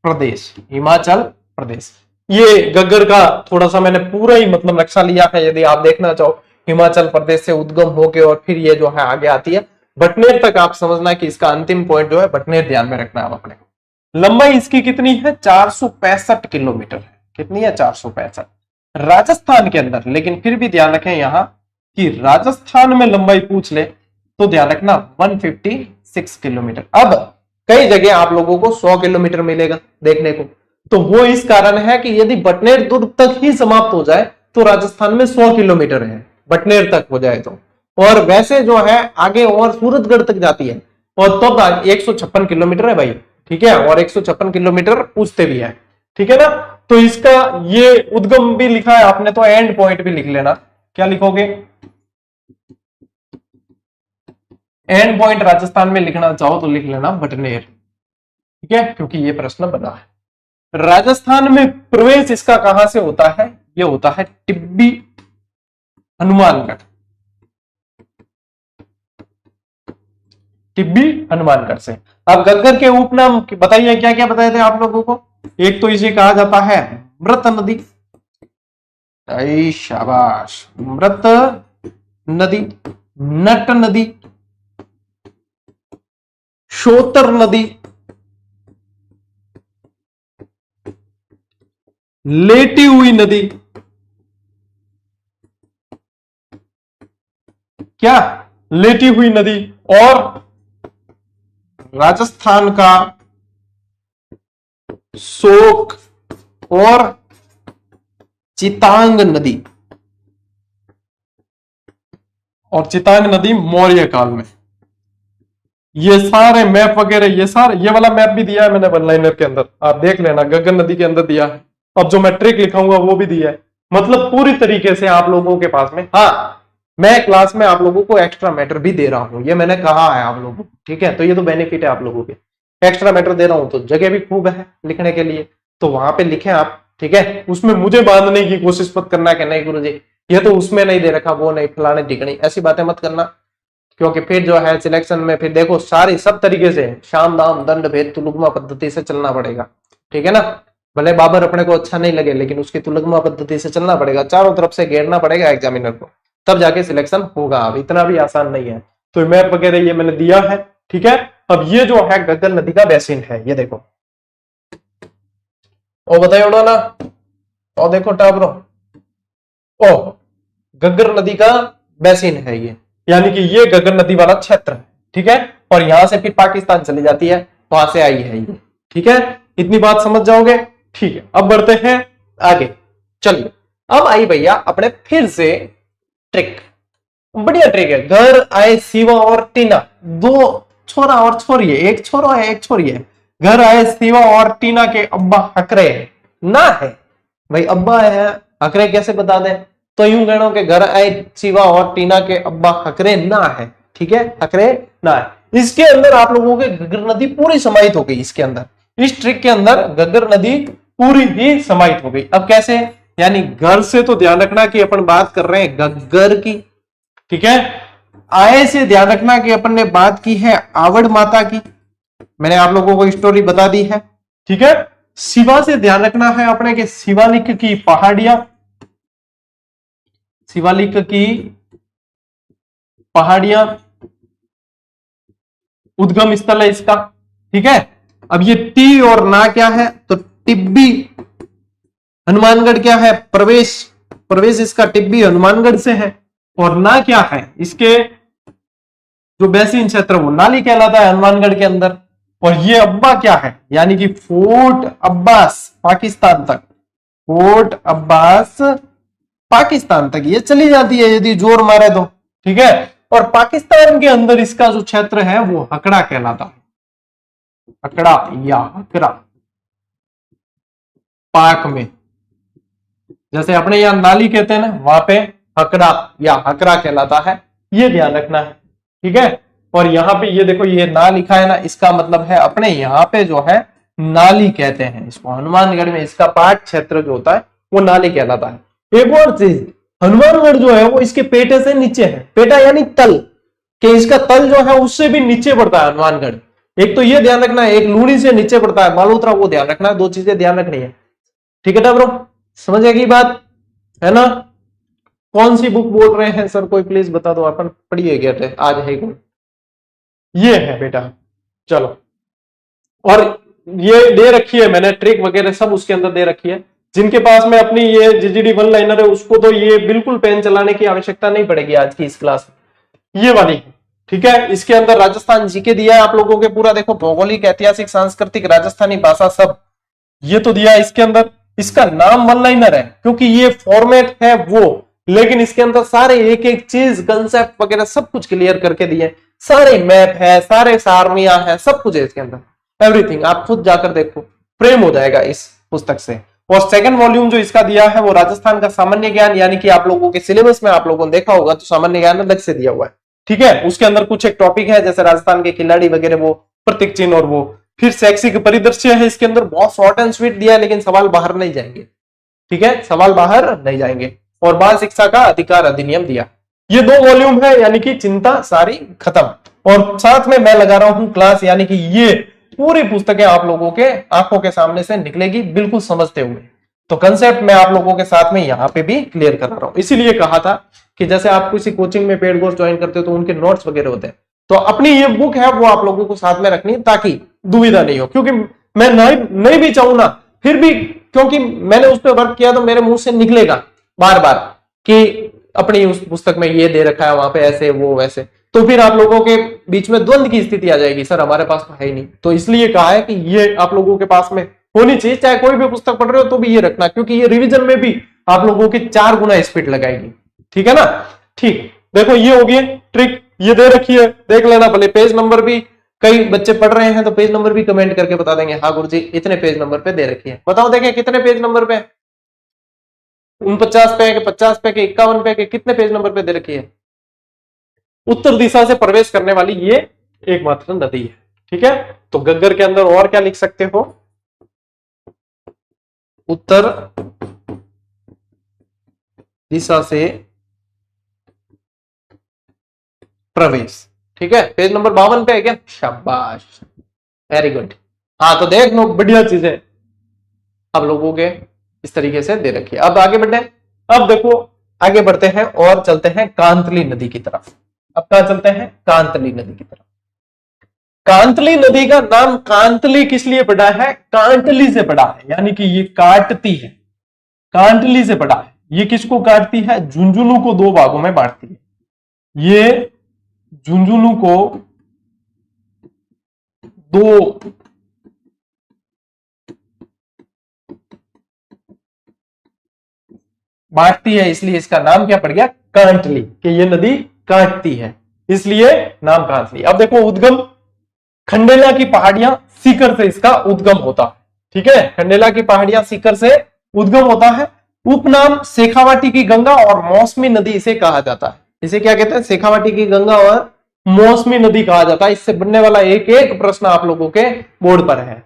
प्रदेश। हिमाचल प्रदेश, ये गग्गर का थोड़ा सा मैंने पूरा ही मतलब नक्शा लिया है, यदि आप देखना चाहो। हिमाचल प्रदेश से उद्गम होके और फिर ये जो है आगे आती है बटनेर तक। आप समझना कि इसका अंतिम पॉइंट जो है बटनेर ध्यान में रखना है अपने। लंबाई इसकी कितनी है? 465 किलोमीटर है। कितनी है? 465 राजस्थान के अंदर। लेकिन फिर भी ध्यान रखें यहां कि राजस्थान में लंबाई पूछ ले तो ध्यान रखना 156 किलोमीटर। अब कई जगह आप लोगों को 100 किलोमीटर मिलेगा देखने को, तो वो इस कारण है कि यदि बटनेर दुर्ग तक ही समाप्त हो जाए तो राजस्थान में 100 किलोमीटर है, बटनेर तक हो जाए तो। और वैसे जो है आगे और सूरतगढ़ तक जाती है और तब 156 किलोमीटर है भाई, ठीक है, और 156 किलोमीटर पूछते भी है, ठीक है ना। तो इसका ये उद्गम भी लिखा है आपने, तो एंड पॉइंट भी लिख लेना। क्या लिखोगे? एंड पॉइंट राजस्थान में लिखना चाहो तो लिख लेना बटनेर, ठीक है, क्योंकि ये प्रश्न बना है। राजस्थान में प्रवेश इसका कहां से होता है? ये होता है टिब्बी हनुमानगढ़, टिब्बी हनुमानगढ़ से। अब गग्गर के उपनाम बताइए, क्या क्या बताए थे आप लोगों को? एक तो इसे कहा जाता है मृत नदी, शाबाश, मृत नदी, नट नदी, शोतर नदी, लेटी हुई नदी, क्या? लेटी हुई नदी, और राजस्थान का शोक और चितांग नदी, और चितांग नदी मौर्य काल में। ये सारे मैप वगैरह, ये सारे, ये वाला मैप भी दिया है मैंने वन लाइनर के अंदर, आप देख लेना, गगन नदी के अंदर दिया है। अब जो मैं ट्रिक लिखाऊंगा वो भी दिया है, मतलब पूरी तरीके से आप लोगों के पास में। हाँ, मैं क्लास में आप लोगों को एक्स्ट्रा मैटर भी दे रहा हूं, ये मैंने कहा है आप लोगों को, ठीक है, तो ये तो बेनिफिट है आप लोगों के। एक्स्ट्रा मैटर दे रहा हूं तो जगह भी खूब है लिखने के लिए, तो वहां पे लिखें आप, ठीक है। उसमें मुझे बांधने की कोशिश मत करना कि नहीं गुरुजी ये तो उसमें नहीं दे रखा, वो नहीं, फलाने टिकनी, ऐसी बातें मत करना, क्योंकि फिर जो है सिलेक्शन में फिर देखो सारी सब तरीके से शाम दाम दंड भेद तुलुगमा पद्धति से चलना पड़ेगा, ठीक है ना। भले बाबर अपने को अच्छा नहीं लगे, लेकिन उसकी तुलुगमा पद्धति से चलना पड़ेगा, चारों तरफ से घेरना पड़ेगा एग्जामिनर को, तब जाके सिलेक्शन होगा। अब इतना भी आसान नहीं है। तो मैप वगैरह ये मैंने दिया है, ठीक है। अब ये जो है गग्गर नदी का बेसिन है, ये देखो, ओ बताइए ना, और देखो टाबरो, ओ गग्गर नदी का बेसिन है ये, यानी कि ये गग्गर नदी वाला क्षेत्र है, ठीक है। और यहां से फिर पाकिस्तान चली जाती है, वहां से आई है ये, ठीक है। इतनी बात समझ जाओगे, ठीक है। अब बढ़ते हैं आगे, चलिए। अब आई भैया अपने फिर से ट्रिक, बढ़िया ट्रिक है। घर आए शिवा और टीना, दो छोरा और छोरी है, एक छोरा है एक छोरी है। घर आए शिवा और टीना के अब्बा हकरे ना है। भाई अब्बा है, हकरे कैसे बता दें? तो यूं कहना कि घर आए शिवा और टीना के अब्बा हकरे ना है, ठीक है, हकरे ना है। इसके अंदर आप लोगों के गग्गर नदी पूरी समाहित हो गई, इसके अंदर, इस ट्रिक के अंदर गग्गर नदी पूरी ही समाहित हो गई। अब कैसे? यानी घर से तो ध्यान रखना कि अपन बात कर रहे हैं गग्गर की, ठीक है। आय से ध्यान रखना कि अपन ने बात की है आवड़ माता की, मैंने आप लोगों को स्टोरी बता दी है, ठीक है। शिवा से ध्यान रखना है अपने के शिवालिक की पहाड़ियां, शिवालिक की पहाड़ियां उद्गम स्थल है इसका, ठीक है। अब ये टी और ना क्या है? तो टिब्बी हनुमानगढ़ क्या है? प्रवेश, प्रवेश इसका टिब्बी हनुमानगढ़ से है। और ना क्या है? इसके जो बेसिन क्षेत्र वो नाली कहलाता है हनुमानगढ़ के अंदर। और ये अब्बा क्या है? यानी कि फोर्ट अब्बास पाकिस्तान तक, फोर्ट अब्बास पाकिस्तान तक ये चली जाती है यदि जोर मारे तो, ठीक है। और पाकिस्तान के अंदर इसका जो क्षेत्र है वो हकड़ा कहलाता है, हकड़ा या हकरा, पाक में जैसे अपने यहां नाली कहते हैं ना, वहां पे हकड़ा या हकरा कहलाता है, ये ध्यान रखना है, ठीक है। और यहाँ पे ये देखो ये ना लिखा है ना, इसका मतलब है अपने यहाँ पे जो है नाली कहते हैं इसको, हनुमानगढ़ में इसका पाक क्षेत्र जो होता है वो नाली कहलाता है। एक और चीज, हनुमानगढ़ जो है वो इसके पेटे से नीचे है, पेटा यानी तल, कि इसका तल जो है उससे भी नीचे पड़ता है हनुमानगढ़। एक तो ये ध्यान रखना है, एक लूणी से नीचे पड़ता है मालूत्रा, वो ध्यान रखना है, दो चीजें ध्यान रखनी है, ठीक है ब्रो, समझ आएगी बात, है ना। कौन सी बुक बोल रहे हैं सर, कोई प्लीज बता दो, अपन पढ़िए गए थे आज है कौन? ये है बेटा, चलो। और ये दे रखी है मैंने ट्रिक वगैरह सब उसके अंदर दे रखी है। जिनके पास में अपनी ये जीजीडी वन लाइनर है उसको तो ये बिल्कुल पेन चलाने की आवश्यकता नहीं पड़ेगी आज की इस क्लास में, ये वाली, ठीक है। इसके अंदर राजस्थान जीके दिया है आप लोगों के पूरा, देखो भौगोलिक, ऐतिहासिक, सांस्कृतिक, राजस्थानी भाषा सब ये तो दिया है इसके अंदर। इसका नाम वन लाइनर है क्योंकि ये फॉर्मेट है वो, लेकिन इसके अंदर सारे एक एक चीज, कंसेप्ट वगैरह सब कुछ क्लियर करके दिए। सारे मैप है, सारे सारनियां है, सब कुछ है इसके अंदर, एवरीथिंग। आप खुद जाकर देखो, प्रेम हो जाएगा इस पुस्तक से। और सेकंड वॉल्यूम जो इसका दिया है वो राजस्थान का सामान्य ज्ञान, यानी कि आप लोगों के सिलेबस में आप लोगों ने देखा होगा तो सामान्य ज्ञान अलग से दिया हुआ है, ठीक है। उसके अंदर कुछ एक टॉपिक है जैसे राजस्थान के खिलाड़ी वगैरह, वो प्रतीक चिन्ह और वो, फिर शैक्षिक परिदृश्य है इसके अंदर, बहुत शॉर्ट एंड स्वीट दिया है लेकिन सवाल बाहर नहीं जाएंगे, ठीक है, सवाल बाहर नहीं जाएंगे। और बाल शिक्षा का अधिकार अधिनियम दिया। ये 2 वॉल्यूम है, यानी कि चिंता सारी खत्म। और साथ में मैं लगा रहा हूं क्लास, यानी कि ये पूरी पुस्तकें आप लोगों के आंखों के सामने से निकलेगी बिल्कुल समझते हुए। तो कंसेप्ट मैं आप लोगों के साथ में यहाँ पे भी क्लियर कर रहा हूं। इसीलिए कहा था कि जैसे आप किसी कोचिंग में पेड कोर्स ज्वाइन करते हो तो उनके नोट्स वगैरह होते हैं, तो अपनी ये बुक है वो आप लोगों को साथ में रखनी ताकि दुविधा नहीं हो। क्योंकि मैं नहीं भी चाहूं ना, फिर भी क्योंकि मैंने उस पर वर्क किया तो मेरे मुंह से निकलेगा बार बार कि अपनी उस पुस्तक में ये दे रखा है, वहां पे ऐसे वो वैसे, तो फिर आप लोगों के बीच में द्वंद की स्थिति आ जाएगी, सर हमारे पास तो है ही नहीं। तो इसलिए कहा है कि ये आप लोगों के पास में होनी चाहिए, चाहे कोई भी पुस्तक पढ़ रहे हो तो भी ये रखना, क्योंकि ये रिवीजन में भी आप लोगों की 4 गुना स्पीड लगाएगी, ठीक है ना। ठीक, देखो ये होगी ट्रिक, ये दे रखी है, देख लेना। भले पेज नंबर भी कई बच्चे पढ़ रहे हैं तो पेज नंबर भी कमेंट करके बता देंगे, हाँ गुरुजी इतने पेज नंबर पे दे रखी है। बताओ देखें कितने पेज नंबर पे, 49 पे, 50 पे, 51 पे, कितने पेज नंबर पे दे रखी है। उत्तर दिशा से प्रवेश करने वाली ये एकमात्र नदी है, ठीक है। तो गग्गर के अंदर और क्या लिख सकते हो, उत्तर दिशा से प्रवेश, ठीक है। पेज नंबर 52 पे है क्या, शाबाश, वेरी गुड। हाँ तो देख लो बढ़िया चीजें आप लोगों के इस तरीके से दे रखी है। अब आगे बढ़े, अब देखो आगे बढ़ते हैं और चलते हैं कांतली नदी की तरफ। अब कहां चलते हैं, कांतली नदी की तरफ। कांतली नदी का नाम कांतली किस लिए पड़ा है, कांटली से पड़ा है, यानी कि ये काटती है, कांटली से पड़ा है। ये किसको काटती है, झुंझुनू को 2 भागों में बांटती है। ये झुंझुनू को 2 बांटती है, इसलिए इसका नाम क्या पड़ गया, कांटली, कि ये नदी काटती है, इसलिए नाम कांतली। अब देखो उद्गम, खंडेला की पहाड़ियां सीकर से इसका उद्गम होता है, ठीक है। खंडेला की पहाड़ियां सीकर से उद्गम होता है। उपनाम शेखावाटी की गंगा और मौसमी नदी इसे कहा जाता है। इसे क्या कहते हैं, शेखावाटी की गंगा और मौसमी नदी कहा जाता है। इससे बनने वाला एक एक प्रश्न आप लोगों के बोर्ड पर है।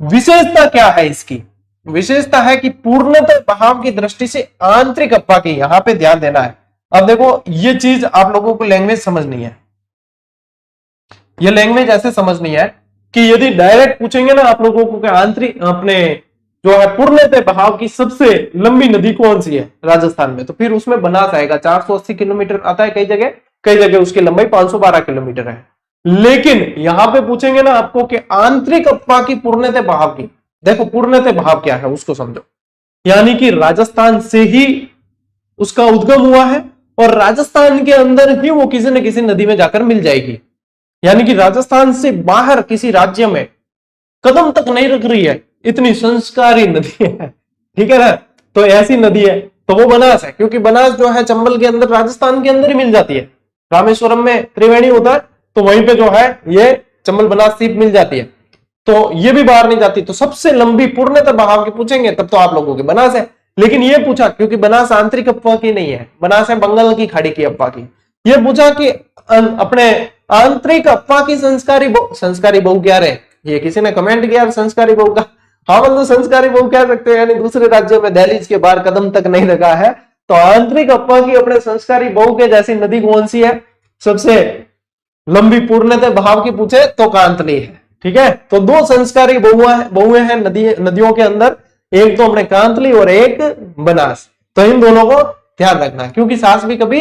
विशेषता क्या है इसकी, विशेषता है कि पूर्णतः बहाव की दृष्टि से आंतरिक अप्पा की, यहां पे ध्यान देना है। अब देखो ये चीज आप लोगों को लैंग्वेज समझनी है, ये लैंग्वेज ऐसे समझनी है कि यदि डायरेक्ट पूछेंगे ना आप लोगों को कि आंतरिक अपने जो है पूर्णतः बहाव की सबसे लंबी नदी कौन सी है राजस्थान में, तो फिर उसमें बनास आएगा। 480 किलोमीटर आता है कई जगह उसकी लंबाई 512 किलोमीटर है। लेकिन यहां पे पूछेंगे ना आपको कि आंतरिक अप्पा की पूर्णतः बहाव की, देखो पूर्णतः बहाव क्या है उसको समझो, यानी कि राजस्थान से ही उसका उद्गम हुआ है और राजस्थान के अंदर ही वो किसी न किसी नदी में जाकर मिल जाएगी, यानी कि राजस्थान से बाहर किसी राज्य में कदम तक नहीं रख रही है, इतनी संस्कारी नदी है, ठीक है ना। तो ऐसी नदी है, तो वो बनास है, क्योंकि बनास जो है चंबल के अंदर राजस्थान के अंदर ही मिल जाती है। रामेश्वरम में त्रिवेणी होता है तो वहीं पे जो है ये चंबल बनास सीप मिल जाती है, तो ये भी बाहर नहीं जाती। तो सबसे लंबी पूर्णतः बहाव की पूछेंगे तब तो आप लोगों की बनास है। लेकिन ये पूछा क्योंकि बनास आंतरिक अफवाह की नहीं है, बनास है बंगाल की खाड़ी की अफवाह की। ये पूछा कि अपने आंतरिक अफवाह की संस्कारी बहु क्या रहे, ये किसी ने कमेंट किया संस्कारी बहु का, हाँ मतलब संस्कारी बहु कह सकते हैं, यानी दूसरे राज्यों में दहलीज के बाहर कदम तक नहीं लगा है। तो आंतरिक अफवाह की अपने संस्कारी बहु के जैसी नदी कौन सी है, सबसे लंबी पूर्णतः बहाव की पूछे तो कांतली है, ठीक है। तो 2 संस्कारी बहुएं हैं नदियों के अंदर, एक तो अपने कांतली और एक बनास। तो इन दोनों को ध्यान रखना है, क्योंकि सास भी कभी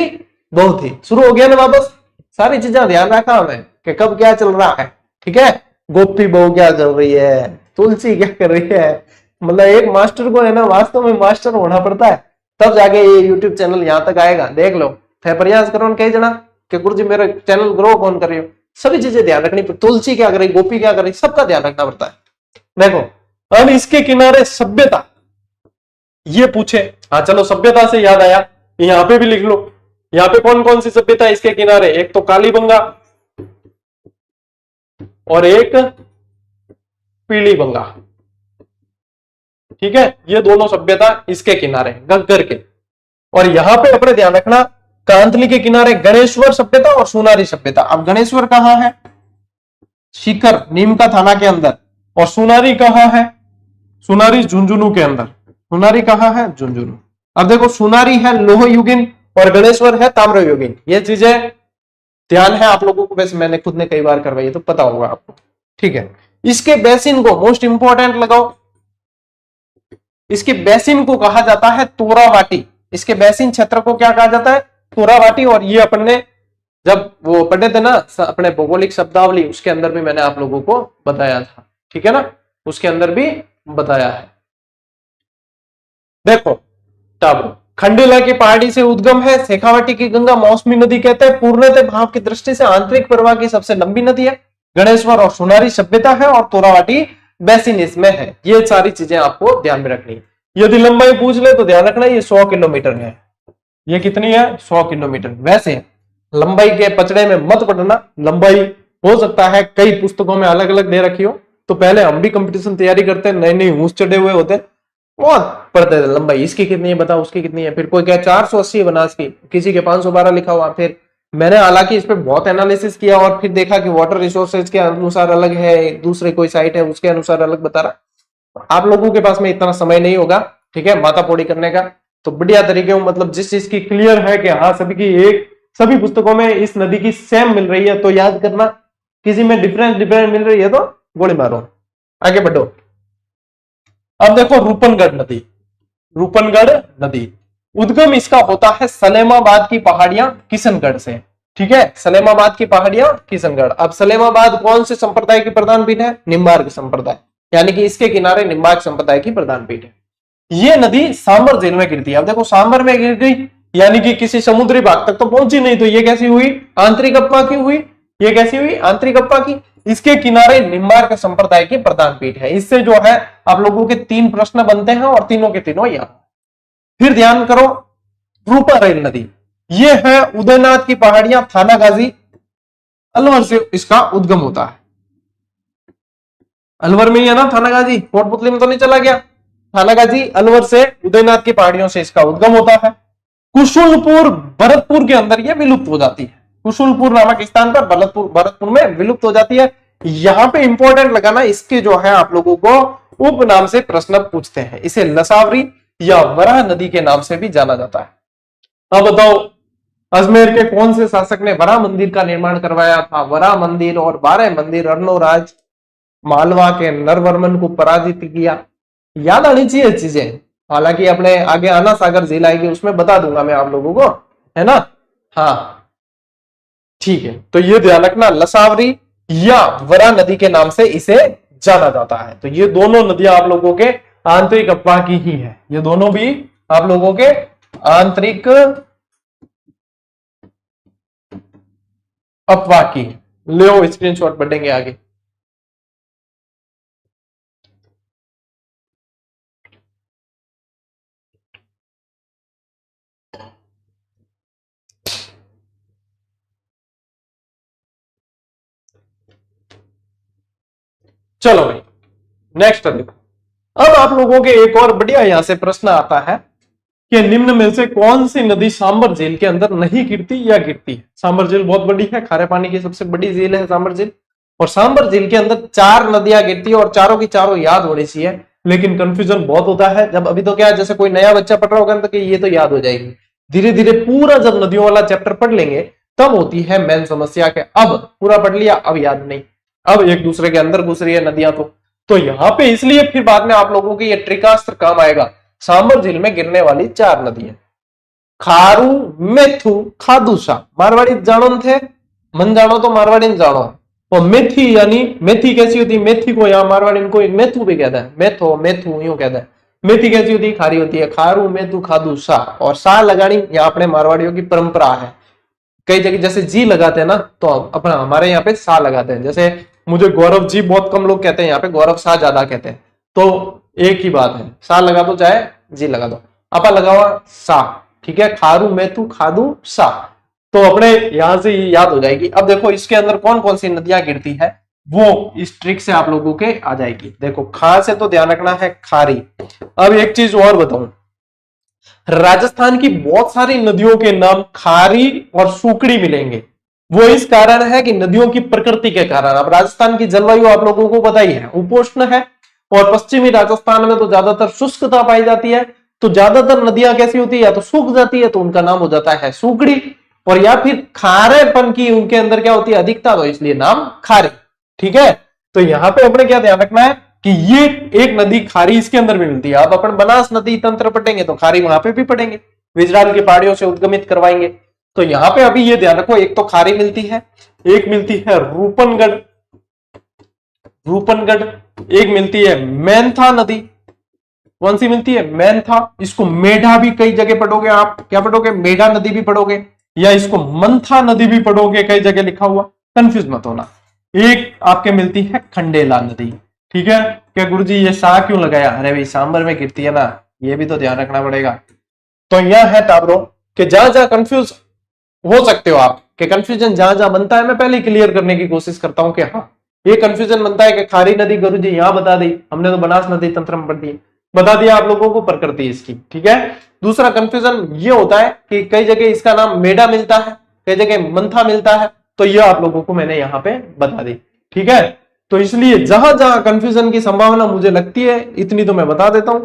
बहू थी। शुरू हो गया ना वापस, सारी चीजें ध्यान रखा हमें कि कब क्या चल रहा है, ठीक है। गोपी बहू क्या कर रही है, तुलसी क्या कर रही है, मतलब एक मास्टर को है ना वास्तव में मास्टर होना पड़ता है, तब जाके ये यूट्यूब चैनल यहां तक आएगा। देख लो, थे प्रयास करो कई जना कि गुरुजी मेरा चैनल ग्रो कौन कर रही हो, सभी चीजें ध्यान रखनी। तुलसी क्या कर रही, गोपी क्या कर रही, सबका ध्यान रखना पड़ता है। देखो अब इसके किनारे सभ्यता ये पूछे, हाँ चलो सभ्यता से याद आया, यहां पे भी लिख लो। यहां पे कौन कौन सी सभ्यता है इसके किनारे, एक तो कालीबंगा और एक पीलीबंगा, ठीक है, ये दोनों सभ्यता इसके किनारे घग्गर के। और यहां पे अपने ध्यान रखना कांतली के किनारे गणेश्वर सभ्यता और सोनारी सभ्यता। अब गणेश्वर कहां है, शिखर नीमका थाना के अंदर, और सोनारी कहां है, सोनारी झुंझुनू के अंदर। सोनारी कहां है, झुंझुनू। अब देखो सोनारी है लोह युगीन और गणेश्वर है ताम्र युगीन, ये चीजें ध्यान है आप लोगों को, वैसे मैंने खुद ने कई बार करवाई है तो पता होगा आपको, ठीक है। इसके बेसिन को मोस्ट इंपॉर्टेंट लगाओ, इसके बेसिन को कहा जाता है तोरावाटी। इसके बेसिन क्षेत्र को क्या कहा जाता है, तोरावाटी। और ये अपन ने जब वो पढ़े थे ना अपने भौगोलिक शब्दावली, उसके अंदर भी मैंने आप लोगों को बताया था, ठीक है ना, उसके अंदर भी बताया है। देखो तब खंडेला की पहाड़ी से उद्गम है, शेखावाटी की गंगा मौसमी नदी कहते हैं, पूर्णतः भाव की दृष्टि से आंतरिक प्रवाह की सबसे लंबी नदी है, गणेश्वर और सोनारी सभ्यता है, और तोरावाटी बेसिन इसमें है। ये सारी चीजें आपको ध्यान में रखनी है। यदि लंबाई पूछ ले तो ध्यान रखना ये 100 किलोमीटर है। ये कितनी है, 100 किलोमीटर। वैसे लंबाई के पचड़े में मत पड़ना, लंबाई हो सकता है कई पुस्तकों में अलग अलग दे रखी हो, तो पहले हम भी कंपटीशन तैयारी करते हैं, नए नए हूस चढ़े हुए होते हैं, बहुत पढ़ते थे लंबाई इसकी कितनी है बताओ, उसकी कितनी है, फिर कोई क्या 480 बना इसकी, किसी के 512 लिखा हुआ। फिर मैंने हालांकि इस पे बहुत एनालिसिस किया और फिर देखा कि वाटर रिसोर्सेज के अनुसार अलग है, दूसरे कोई साइट है उसके अनुसार अलग बता रहा। आप लोगों के पास में इतना समय नहीं होगा, ठीक है, माता पौड़ी करने का, तो बढ़िया तरीके में मतलब जिस चीज की क्लियर है कि हाँ सभी की एक, सभी पुस्तकों में इस नदी की सेम मिल रही है तो याद करना, किसी में डिफरेंस मिल रही है तो गोली मारो, आगे बढ़ो। अब देखो रूपनगढ़ नदी, रूपनगढ़ नदी उद्गम इसका होता है सलेमाबाद की पहाड़ियां किशनगढ़ से, ठीक है, सलेमाबाद की पहाड़ियां किशनगढ़। अब सलेमाबाद कौन से संप्रदाय की प्रधान पीठ है, निम्बार्क संप्रदाय, यानी कि इसके किनारे निम्बार्क संप्रदाय की प्रधान पीठ है। ये नदी सांबर झील में गिरती है। अब देखो सांबर में गिर गई यानी कि किसी समुद्री भाग तक तो पहुंची नहीं, तो ये कैसी हुई, आंतरिक अप्पा की हुई, ये कैसी हुई, आंतरिक अप्पा की। इसके किनारे निम्बार्क संप्रदाय की प्रधान पीठ है। इससे जो है आप लोगों के 3 प्रश्न बनते हैं और तीनों के तीनों यहां। फिर ध्यान करो रूपा रेल नदी, ये है उदयनाथ की पहाड़ियां, थानागाजी अलवर से इसका उद्गम होता है। अलवर में ही है ना थानागाजी, कोटपुतली में तो नहीं चला गया, थानागाजी अलवर से उदयनाथ की पहाड़ियों से इसका उद्गम होता है। कुशुलपुर भरतपुर के अंदर यह विलुप्त हो जाती है, कुशुलपुर नामक स्थान पर भरतपुर में विलुप्त हो जाती है। यहां पे इंपॉर्टेंट लगाना, इसके जो है आप लोगों को उपनाम से प्रश्न पूछते हैं। इसे लसावरी या वराह नदी के नाम से भी जाना जाता है। अब बताओ अजमेर के कौन से शासक ने वराह मंदिर का निर्माण करवाया था। वराह मंदिर और 12 मंदिर अर्णोराज मालवा के नरवर्मन को पराजित किया। याद आनी चाहिए चीजें, हालांकि अपने आगे आना सागर झील आएगी उसमें बता दूंगा मैं आप लोगों को, है ना, हाँ ठीक है। तो ये ध्यान रखना लसावरी या वराह नदी के नाम से इसे जाना जाता है। तो ये दोनों नदियां आप लोगों के आंतरिक अफवाह की ही है, ये दोनों भी आप लोगों के आंतरिक अफवाह की। ले स्क्रीनशॉट बढ़ेंगे आगे। चलो भाई नेक्स्ट देखो। अब आप लोगों के एक और बढ़िया यहां से प्रश्न आता है कि निम्न में से कौन सी नदी सांबर झील के अंदर नहीं गिरती या गिरती है। सांबर झील बहुत बड़ी है, खारे पानी की सबसे बड़ी झील है सांबर झील, और सांबर झील के अंदर 4 नदियां गिरती है और चारों की चारों याद होनी चाहिए, लेकिन कंफ्यूजन बहुत होता है। जब अभी तो क्या जैसे कोई नया बच्चा पढ़ रहा होगा तो कि ये तो याद हो जाएगी, धीरे धीरे पूरा जब नदियों वाला चैप्टर पढ़ लेंगे तब होती है मेन समस्या के अब पूरा पढ़ लिया अब याद नहीं, अब एक दूसरे के अंदर घुस रही है नदियां। तो यहाँ पे इसलिए फिर बाद में आप लोगों की ये ट्रिकास्त्र काम आएगा। सांबर झील में गिरने वाली 4 नदियां खारू, मेथु, खादूसा। मारवाड़ी जानो थे, मन जानो तो मारवाड़ी जानो। और मेथी यानी मेथी कैसी होती है, मेथी को यहाँ मारवाड़ी को मेथू भी कहता है, मेथो मेथू यूं कहता है। मेथी कैसी होती है, खारी होती है। खारू, मेथू, खादूसा और सा लगानी यहाँ अपने मारवाड़ियों की परंपरा है। कई जगह जैसे जी लगाते हैं ना, तो अपना हमारे यहाँ पे सा लगाते हैं। जैसे मुझे गौरव जी बहुत कम लोग कहते हैं, यहाँ पे गौरव सा ज्यादा कहते हैं। तो एक ही बात है, सा लगा दो चाहे जी लगा दो, अपा लगावा सा, ठीक है। खारू मैं तू खादू सा, तो अपने यहां से याद हो जाएगी। अब देखो इसके अंदर कौन कौन सी नदियां गिरती है, वो इस ट्रिक से आप लोगों के आ जाएगी। देखो खा से तो ध्यान रखना है खारी। अब एक चीज और बताऊं, राजस्थान की बहुत सारी नदियों के नाम खारी और सूकड़ी मिलेंगे। वो इस कारण है कि नदियों की प्रकृति के कारण। अब राजस्थान की जलवायु आप लोगों को पता ही है, उपोष्ण है, और पश्चिमी राजस्थान में तो ज्यादातर शुष्कता पाई जाती है। तो ज्यादातर नदियां कैसी होती है, या तो सूख जाती है, तो उनका नाम हो जाता है सूकड़ी, और या फिर खारेपन की उनके अंदर क्या होती है, अधिकता, तो इसलिए नाम खारी, ठीक है। तो यहां पे अपने क्या ध्यान रखना है कि ये एक नदी खारी इसके अंदर भी मिलती है। अब अपन बनास नदी तंत्र पढ़ेंगे तो खारी वहां पे भी पढ़ेंगे, विजराल की पहाड़ियों से उद्गमित करवाएंगे। तो यहां पे अभी ये ध्यान रखो, एक तो खारी मिलती है, एक मिलती है रूपनगढ़, रूपनगढ़, एक मिलती है मेंथा नदी। कौन सी मिलती है, मेंथा। इसको मेढा भी कई जगह पढ़ोगे आप, क्या पढ़ोगे, मेढा नदी भी पढ़ोगे, या इसको मंथा नदी भी पढ़ोगे, कई जगह लिखा हुआ, कंफ्यूज मत होना। एक आपके मिलती है खंडेला नदी, ठीक है। क्या गुरुजी ये सा क्यों लगाया, अरे भाई सांबर में गिरती है ना, ये भी तो ध्यान रखना पड़ेगा। तो यह है टाबरो कि जहां जहां कंफ्यूज हो सकते हो आप, कि कंफ्यूजन जहां जहां बनता है, मैं पहले क्लियर करने की कोशिश करता हूं कि हाँ ये कंफ्यूजन बनता है कि खारी नदी गुरुजी यहां बता दी, हमने तो बनास नदी तंत्र में पढ़ दी, बता दिया आप लोगों को प्रकृति इसकी, ठीक है। दूसरा कंफ्यूजन ये होता है कि कई जगह इसका नाम मेढा मिलता है, कई जगह मंथा मिलता है, तो ये आप लोगों को मैंने यहां पे बता दी, ठीक है। तो इसलिए जहां जहां कंफ्यूजन की संभावना मुझे लगती है इतनी तो मैं बता देता हूं,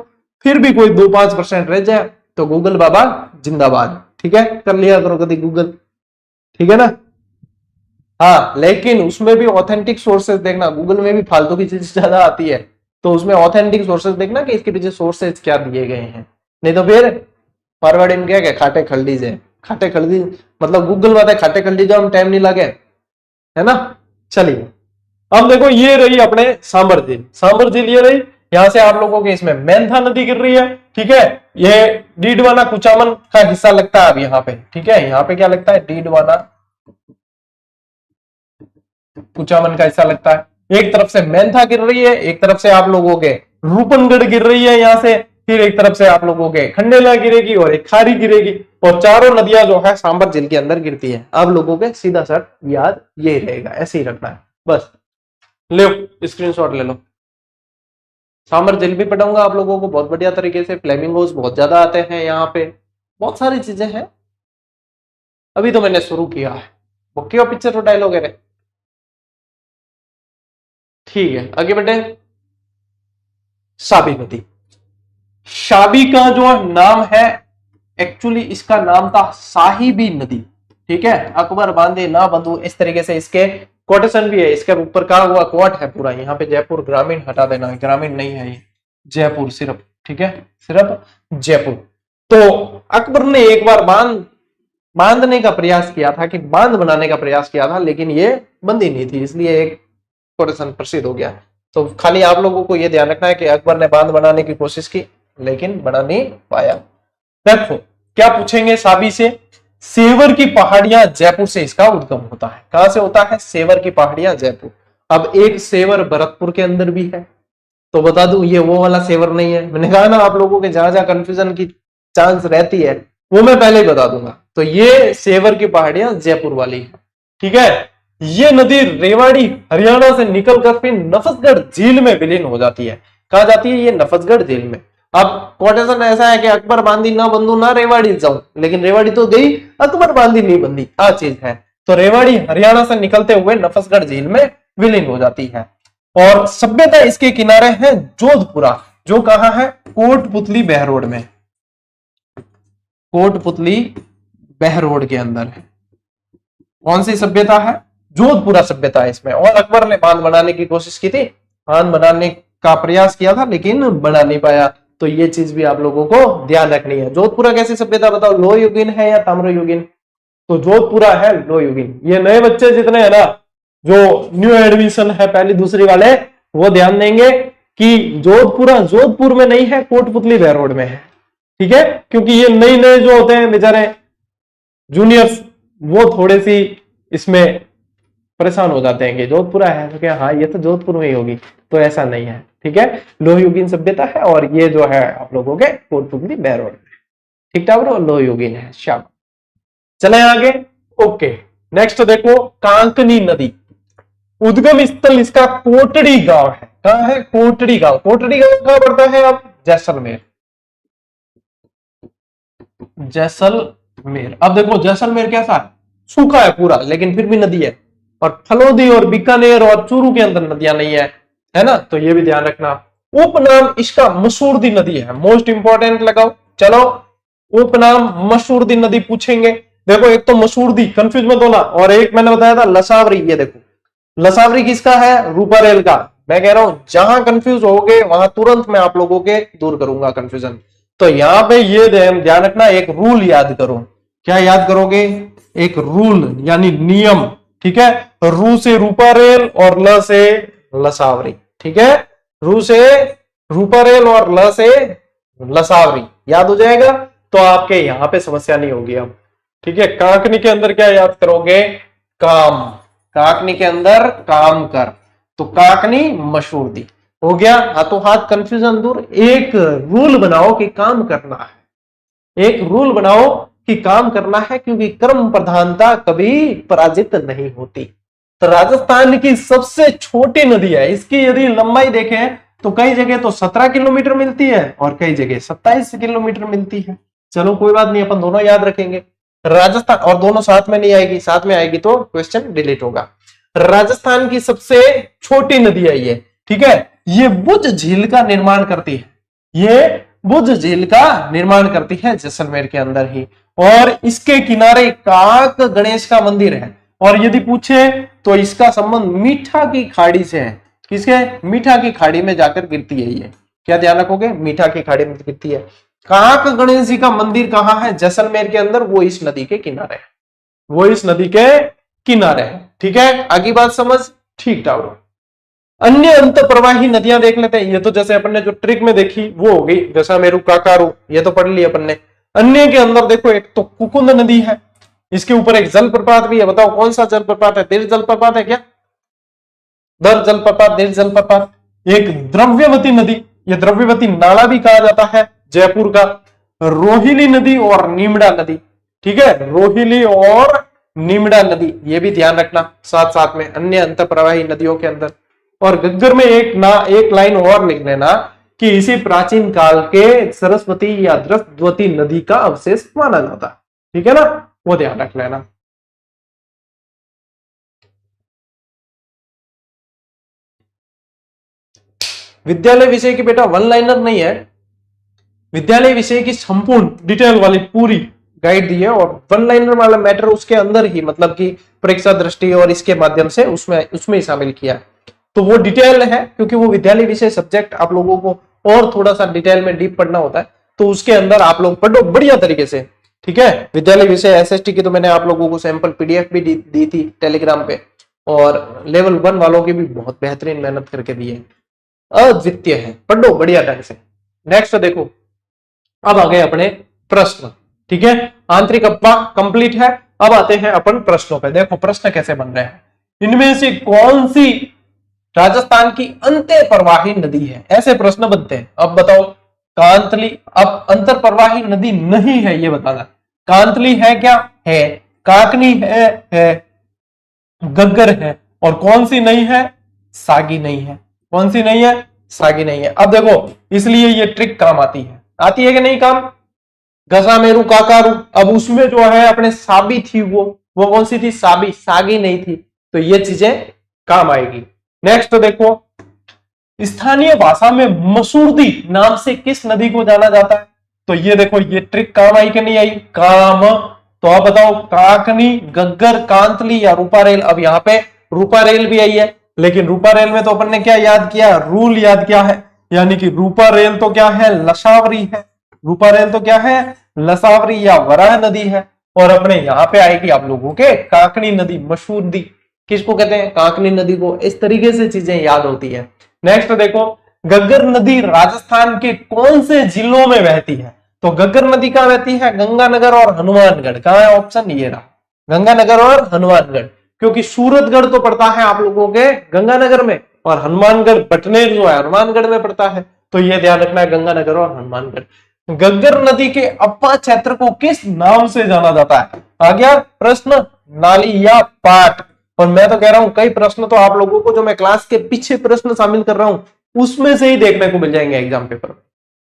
फिर भी कोई 2-5% रह जाए तो गूगल बाबा जिंदाबाद, ठीक है, कर लिया करो कभी गूगल, ठीक है ना। हाँ, लेकिन उसमें भी ऑथेंटिक सोर्सेज देखना, गूगल में भी फालतू की चीज ज्यादा आती है, तो उसमें ऑथेंटिक सोर्सेज देखना कि इसके पीछे सोर्सेज क्या दिए गए हैं, नहीं तो फिर फॉरवर्ड इन क्या खाटे खल्डी से, खाटे खल्डी मतलब गूगल बात है, खाटे खल्डी जो हम टाइम नहीं लगे, है ना। चलिए अब देखो ये रही अपने सांबर झील, सांबर झील ये रही, यहां से आप लोगों के इसमें मेंथा नदी गिर रही है, ठीक है। ये डीडवाना कुचामन का हिस्सा लगता है अब यहाँ पे, ठीक है, यहाँ पे क्या लगता है, डीडवाना कुचामन का हिस्सा लगता है। एक तरफ से मेंथा गिर रही है, एक तरफ से आप लोगों के रूपनगढ़ गिर रही है यहां से, फिर एक तरफ से आप लोगों के खंडेला गिरेगी और एक खारी गिरेगी, और चारों नदियां जो है सांबर झील के अंदर गिरती है। आप लोगों के सीधा सर याद ये रहेगा, ऐसे ही रखना है बस। ले स्क्रीनशॉट ले लो। सांबर झील भी पढ़ाऊंगा आप लोगों को बहुत बढ़िया तरीके से, फ्लेमिंगोस बहुत ज्यादा आते हैं यहाँ पे, बहुत सारी चीजें हैं। अभी तो मैंने शुरू किया है, बुक्की पिक्चर तो डायलॉग है, ठीक है। आगे बढ़े, साबी नदी, साबी का जो नाम है एक्चुअली इसका नाम था साहिबी नदी, ठीक है। अकबर बांधे ना बंधु, इस तरीके से इसके कोटेशन भी है, इसके ऊपर कहा हुआ कोट है पूरा। यहाँ पे जयपुर ग्रामीण हटा देना, ग्रामीण नहीं है ये, जयपुर सिर्फ, ठीक है, सिर्फ जयपुर। तो अकबर ने एक बार बांधने का प्रयास किया था, कि बांध बनाने का प्रयास किया था, लेकिन ये बंदी नहीं थी, इसलिए एक कोटेशन प्रसिद्ध हो गया। तो खाली आप लोगों को यह ध्यान रखना है कि अकबर ने बांध बनाने की कोशिश की लेकिन बना नहीं पाया। देखो क्या पूछेंगे साबी से, सेवर की पहाड़ियां जयपुर से इसका उद्गम होता है। कहां से होता है, सेवर की पहाड़ियां जयपुर। अब एक सेवर भरतपुर के अंदर भी है, तो बता दूं ये वो वाला सेवर नहीं है। मैंने कहा ना आप लोगों के जहां जहां कंफ्यूजन की चांस रहती है वो मैं पहले ही बता दूंगा। तो ये सेवर की पहाड़ियां जयपुर वाली है, ठीक है। ये नदी रेवाड़ी हरियाणा से निकलकर फिर नफसगढ़ झील में विलीन हो जाती है। कहा जाती है ये नफसगढ़ झील में। अब कोटेशन ऐसा है कि अकबर बांधी ना बंधु ना रेवाड़ी जाऊं, लेकिन रेवाड़ी तो गई, अकबर बांधी नहीं बंधी, आ चीज है। तो रेवाड़ी हरियाणा से निकलते हुए नफसगढ़ झील में विलीन हो जाती है। और सभ्यता इसके किनारे है जोधपुरा, जो कहां है, कोटपुतली बहरोड में, कोटपुतली बहरोड के अंदर है। कौन सी सभ्यता है, जोधपुरा सभ्यता है इसमें। और अकबर ने बांध बनाने की कोशिश की थी, बांध बनाने का प्रयास किया था लेकिन बना नहीं पाया। तो ये चीज भी आप लोगों को ध्यान रखनी है। जोधपुरा कैसी सभ्यता बताओ, लो युगीन है या ताम्र युगीन, तो जोधपुरा है लो युगीन। ये नए बच्चे जितने हैं ना, जो न्यू एडमिशन है पहली दूसरी वाले, वो ध्यान देंगे कि जोधपुरा जोधपुर में नहीं है, कोटपुतली बहरोड में है, ठीक है। क्योंकि ये नए नए जो होते हैं बेचारे जूनियर्स, वो थोड़े सी इसमें परेशान हो जाते हैं कि जोधपुर है तो क्या, हाँ ये तो जोधपुर में ही होगी, तो ऐसा नहीं है। ठीक है, लोहयुगीन सभ्यता है और ये जो है आप लोगों के कोटपुतली बैरोड, ठीक ठाक, लोहयुगीन है। शाबाश, चले आगे। ओके, नेक्स्ट देखो, कांकनी नदी, उद्गम स्थल इसका कोटड़ी गांव है। कहां है? कोटड़ी गांव। कोटड़ी गांव कहां पड़ता है? अब जैसलमेर, जैसलमेर। अब देखो जैसलमेर कैसा है? सूखा है पूरा, लेकिन फिर भी नदी है। और फलोदी और बीकानेर और चूरू के अंदर नदियां नहीं है ना, तो ये भी ध्यान रखना। उपनाम इसका मसूरदी नदी है, मोस्ट इंपॉर्टेंट लगाओ। चलो, उपनाम मसूरदी नदी पूछेंगे। देखो एक तो मसूरदी, कंफ्यूज मत होना, और एक मैंने बताया था लसावरी। ये देखो लसावरी किसका है? रूपारेल का। मैं कह रहा हूं जहां कंफ्यूज होगे वहां तुरंत मैं आप लोगों के दूर करूंगा कंफ्यूजन। तो यहां पे ये ध्यान रखना, एक रूल याद करो। क्या याद करोगे? एक रूल यानी नियम। ठीक है, रू से रूपारेल और ल से लसावरी। ठीक है, रू से रूपारेल और ल से लसावरी, याद हो जाएगा तो आपके यहां पे समस्या नहीं होगी अब। ठीक है, कांकनी के अंदर क्या याद करोगे? काम। काकनी के अंदर काम कर, तो काकनी मसूरदी हो गया। हाथों हाथ कंफ्यूजन दूर। एक रूल बनाओ कि काम करना है, एक रूल बनाओ कि काम करना है, क्योंकि कर्म प्रधानता कभी पराजित नहीं होती। तो राजस्थान की सबसे छोटी नदी है, इसकी यदि लंबाई देखें तो कई जगह तो 17 किलोमीटर मिलती है और कई जगह 27 किलोमीटर मिलती है। चलो कोई बात नहीं, अपन दोनों याद रखेंगे। राजस्थान, और दोनों साथ में नहीं आएगी, साथ में आएगी तो क्वेश्चन डिलीट होगा। राजस्थान की सबसे छोटी नदी है ये। ठीक है, ये बुझ झील का निर्माण करती है, ये बुझ झील का निर्माण करती है जैसलमेर के अंदर ही। और इसके किनारे काक गणेश का मंदिर है। और यदि पूछे तो इसका संबंध मीठा की खाड़ी से है। किसके? मीठा की खाड़ी में जाकर गिरती है ये। क्या ध्यान रखोगे? मीठा की खाड़ी में गिरती है। काक गणेश जी का मंदिर कहां है? जैसलमेर के अंदर। वो इस नदी के किनारे है, वो इस नदी के किनारे है। ठीक है, आगे बात समझ? ठीक ठाक। अन्य अंत प्रवाही नदियां देख लेते हैं। ये तो जैसे अपन ने जो ट्रिक में देखी वो हो गई, जैसा मेरू काकारू, ये तो पढ़ लिया अपन ने। अन्य के अंदर देखो, एक तो कुकुंद नदी है, इसके ऊपर एक जलप्रपात भी है। बताओ कौन सा जलप्रपात है? दीर्घ जलप्रपात है क्या? दर जलप्रपात, दीर्घ जलप्रपात। एक द्रव्यवती नदी, ये द्रव्यवती नाला भी कहा जाता है जयपुर का। रोहिली नदी और नीमड़ा नदी। ठीक है, रोहिली और नीमड़ा नदी, ये भी ध्यान रखना साथ साथ में अन्य अंत प्रवाही नदियों के अंदर। और गग्गर में एक लाइन और लिख लेना कि इसी प्राचीन काल के सरस्वती या द्रवती नदी का अवशेष माना जाता है। ठीक है ना, वो ध्यान रख लेना। विद्यालय विषय की बेटा वन लाइनर नहीं है, विद्यालय विषय की संपूर्ण डिटेल वाली पूरी गाइड दी है। और वन लाइनर वाला मैटर उसके अंदर ही, मतलब कि परीक्षा दृष्टि और इसके माध्यम से उसमें ही शामिल किया। तो वो डिटेल है, क्योंकि वो विद्यालय विषय सब्जेक्ट आप लोगों को और थोड़ा सा डिटेल में डीप पढ़ना होता है, तो उसके अंदर आप लोग पढ़ो बढ़िया तरीके से। ठीक है, विद्यालय विषय एसएसटी की तो मैंने आप लोगों को सैंपल पीडीएफ भी दी थी टेलीग्राम पे, और लेवल 1 वालों की भी बहुत बेहतरीन मेहनत करके दी है, अद्वितीय है, पढ़ो बढ़िया ढंग से। नेक्स्ट देखो, अब आ गए अपने प्रश्न। ठीक है, आंतरिक अप्पा कंप्लीट है। अब आते हैं अपन प्रश्नों पे। देखो प्रश्न कैसे बन रहे हैं। इनमें से कौन सी राजस्थान की अंतर प्रवाही नदी है? ऐसे प्रश्न बनते हैं। अब बताओ, कांतली। अब अंतर प्रवाही नदी नहीं है ये बताना। कांतली है क्या? है। काकनी है, गग्गर है। और कौन सी नहीं है? सागी नहीं है। कौन सी नहीं है? सागी नहीं है। अब देखो, इसलिए ये ट्रिक काम आती है कि नहीं काम? गसा मेरू काकारू। अब उसमें जो है अपने साबी थी, वो कौन सी थी? साबी, सागी नहीं थी। तो ये चीजें काम आएगी। नेक्स्ट देखो, स्थानीय भाषा में मसूरदी नाम से किस नदी को जाना जाता है? तो ये देखो, ये ट्रिक काम आई कि नहीं आई? काम। तो आप बताओ, काकनी, गग्गर, कांतली या रूपारेल? अब यहाँ पे रूपारेल भी आई है, लेकिन रूपारेल में तो अपन ने क्या याद किया? रूल याद किया है, यानी कि रूपारेल तो क्या है? लसावरी है। रूपारेल तो क्या है? लसावरी या वराह नदी है। और अपने यहाँ पे आएगी आप लोगों के काकनी नदी, मसूरदी किसको कहते हैं? काकनी नदी को। इस तरीके से चीजें याद होती है। नेक्स्ट देखो, गग्गर नदी राजस्थान के कौन से जिलों में बहती है? तो गग्गर नदी कहां बहती है? गंगानगर और हनुमानगढ़। कहां है ऑप्शन? ये रहा। गंगानगर और हनुमानगढ़, क्योंकि सूरतगढ़ तो पड़ता है आप लोगों के गंगानगर में और हनुमानगढ़ बटनेर जो है हनुमानगढ़ में पड़ता है, तो यह ध्यान रखना है गंगानगर और हनुमानगढ़। गग्गर नदी के अप्पा क्षेत्र को किस नाम से जाना जाता है? आ गया प्रश्न, नाली या पाट। और मैं तो कह रहा हूं कई प्रश्न तो आप लोगों को जो मैं क्लास के पीछे प्रश्न शामिल कर रहा हूं उसमें से ही देखने को मिल जाएंगे एग्जाम पेपर में,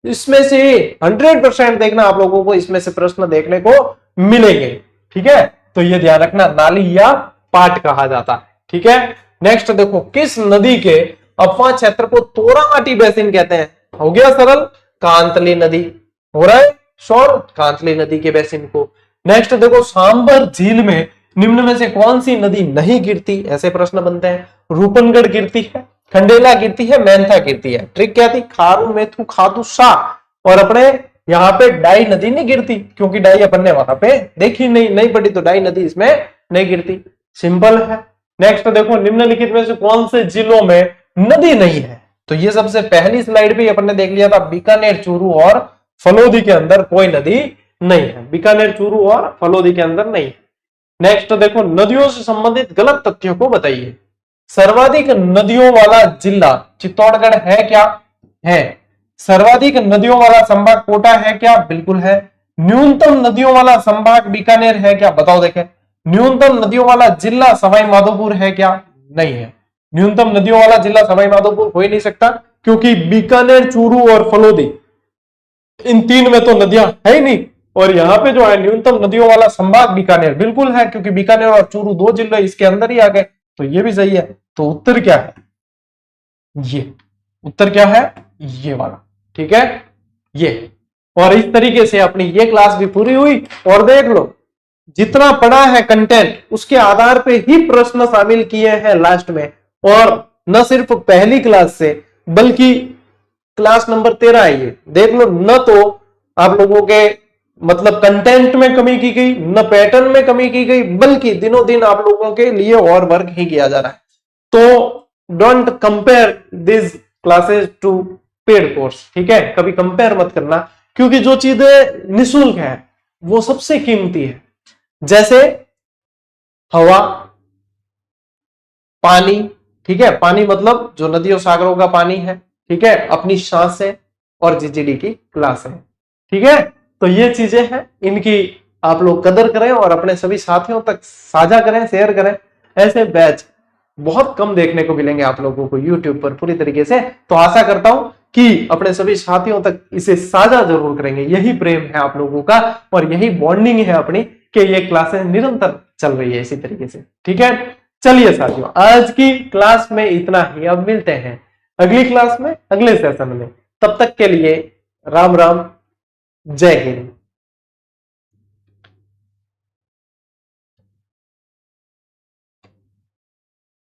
इसमें से 100% देखना आप लोगों को इसमें से प्रश्न देखने को मिलेंगे। ठीक है, तो ये ध्यान रखना, नाली या पाट कहा जाता है। ठीक है, नेक्स्ट देखो, किस नदी के अफवाह क्षेत्र को तोरामाटी बेसिन कहते हैं? हो गया सरल, कांतली नदी। हो रहा है शोर, कांतली नदी के बेसिन को। नेक्स्ट देखो, सांबर झील में निम्न में से कौन सी नदी नहीं गिरती? ऐसे प्रश्न बनते हैं। रूपनगढ़ गिरती है, खंडेला गिरती है, मेंथा गिरती है। ट्रिक क्या थी? खारू मेथू खातू सा, और अपने यहाँ पे डाई नदी नहीं गिरती, क्योंकि डाई अपन ने वहां पे देखी नहीं पड़ी, तो डाई नदी इसमें नहीं गिरती। सिंपल है। नेक्स्ट देखो, निम्नलिखित में से कौन से जिलों में नदी नहीं है? तो ये सबसे पहली स्लाइड पे अपन ने देख लिया था, बीकानेर, चूरू और फलोदी के अंदर कोई नदी नहीं है। बीकानेर, चूरू और फलोदी के अंदर नहीं है। नेक्स्ट देखो, नदियों से संबंधित गलत तथ्यों को बताइए। सर्वाधिक नदियों वाला जिला चित्तौड़गढ़ है क्या? है। सर्वाधिक नदियों वाला संभाग कोटा है क्या? बिल्कुल है। न्यूनतम नदियों वाला संभाग बीकानेर है क्या? बताओ देखें। न्यूनतम नदियों वाला जिला सवाई माधोपुर है क्या? नहीं है। न्यूनतम नदियों वाला जिला सवाई माधोपुर हो ही नहीं सकता, क्योंकि बीकानेर, चूरू और फलोदी इन तीन में तो नदियां है ही नहीं। और यहाँ पे जो है न्यूनतम नदियों वाला संभाग बीकानेर बिल्कुल है, क्योंकि बीकानेर और चूरू दो जिले इसके अंदर ही आ गए, तो ये भी सही है। तो उत्तर क्या है? ये उत्तर क्या है? ये वाला। ठीक है, ये। और इस तरीके से अपनी ये क्लास भी पूरी हुई। और देख लो, जितना पढ़ा है कंटेंट उसके आधार पे ही प्रश्न शामिल किए हैं लास्ट में। और न सिर्फ पहली क्लास से, बल्कि क्लास नंबर 13 है ये। देख लो, न तो आप लोगों के मतलब कंटेंट में कमी की गई, न पैटर्न में कमी की गई, बल्कि दिनों दिन आप लोगों के लिए और वर्क ही किया जा रहा है। तो don't compare this classes to paid course. ठीक है, कभी कंपेयर मत करना, क्योंकि जो चीजें निःशुल्क है वो सबसे कीमती है। जैसे हवा, पानी। ठीक है, पानी मतलब जो नदियों सागरों का पानी है। ठीक है, अपनी सांसें और जीजीडी की क्लासें। ठीक है, तो ये चीजें हैं, इनकी आप लोग कदर करें और अपने सभी साथियों तक साझा करें, शेयर करें। ऐसे बैच बहुत कम देखने को मिलेंगे आप लोगों को YouTube पर पूरी तरीके से। तो आशा करता हूं कि अपने सभी साथियों तक इसे साझा जरूर करेंगे। यही प्रेम है आप लोगों का और यही बॉन्डिंग है अपनी, कि ये क्लासें निरंतर चल रही है इसी तरीके से। ठीक है, चलिए साथियों, आज की क्लास में इतना ही। अब मिलते हैं अगली क्लास में, अगले सेशन में। तब तक के लिए राम राम, जय हिंद।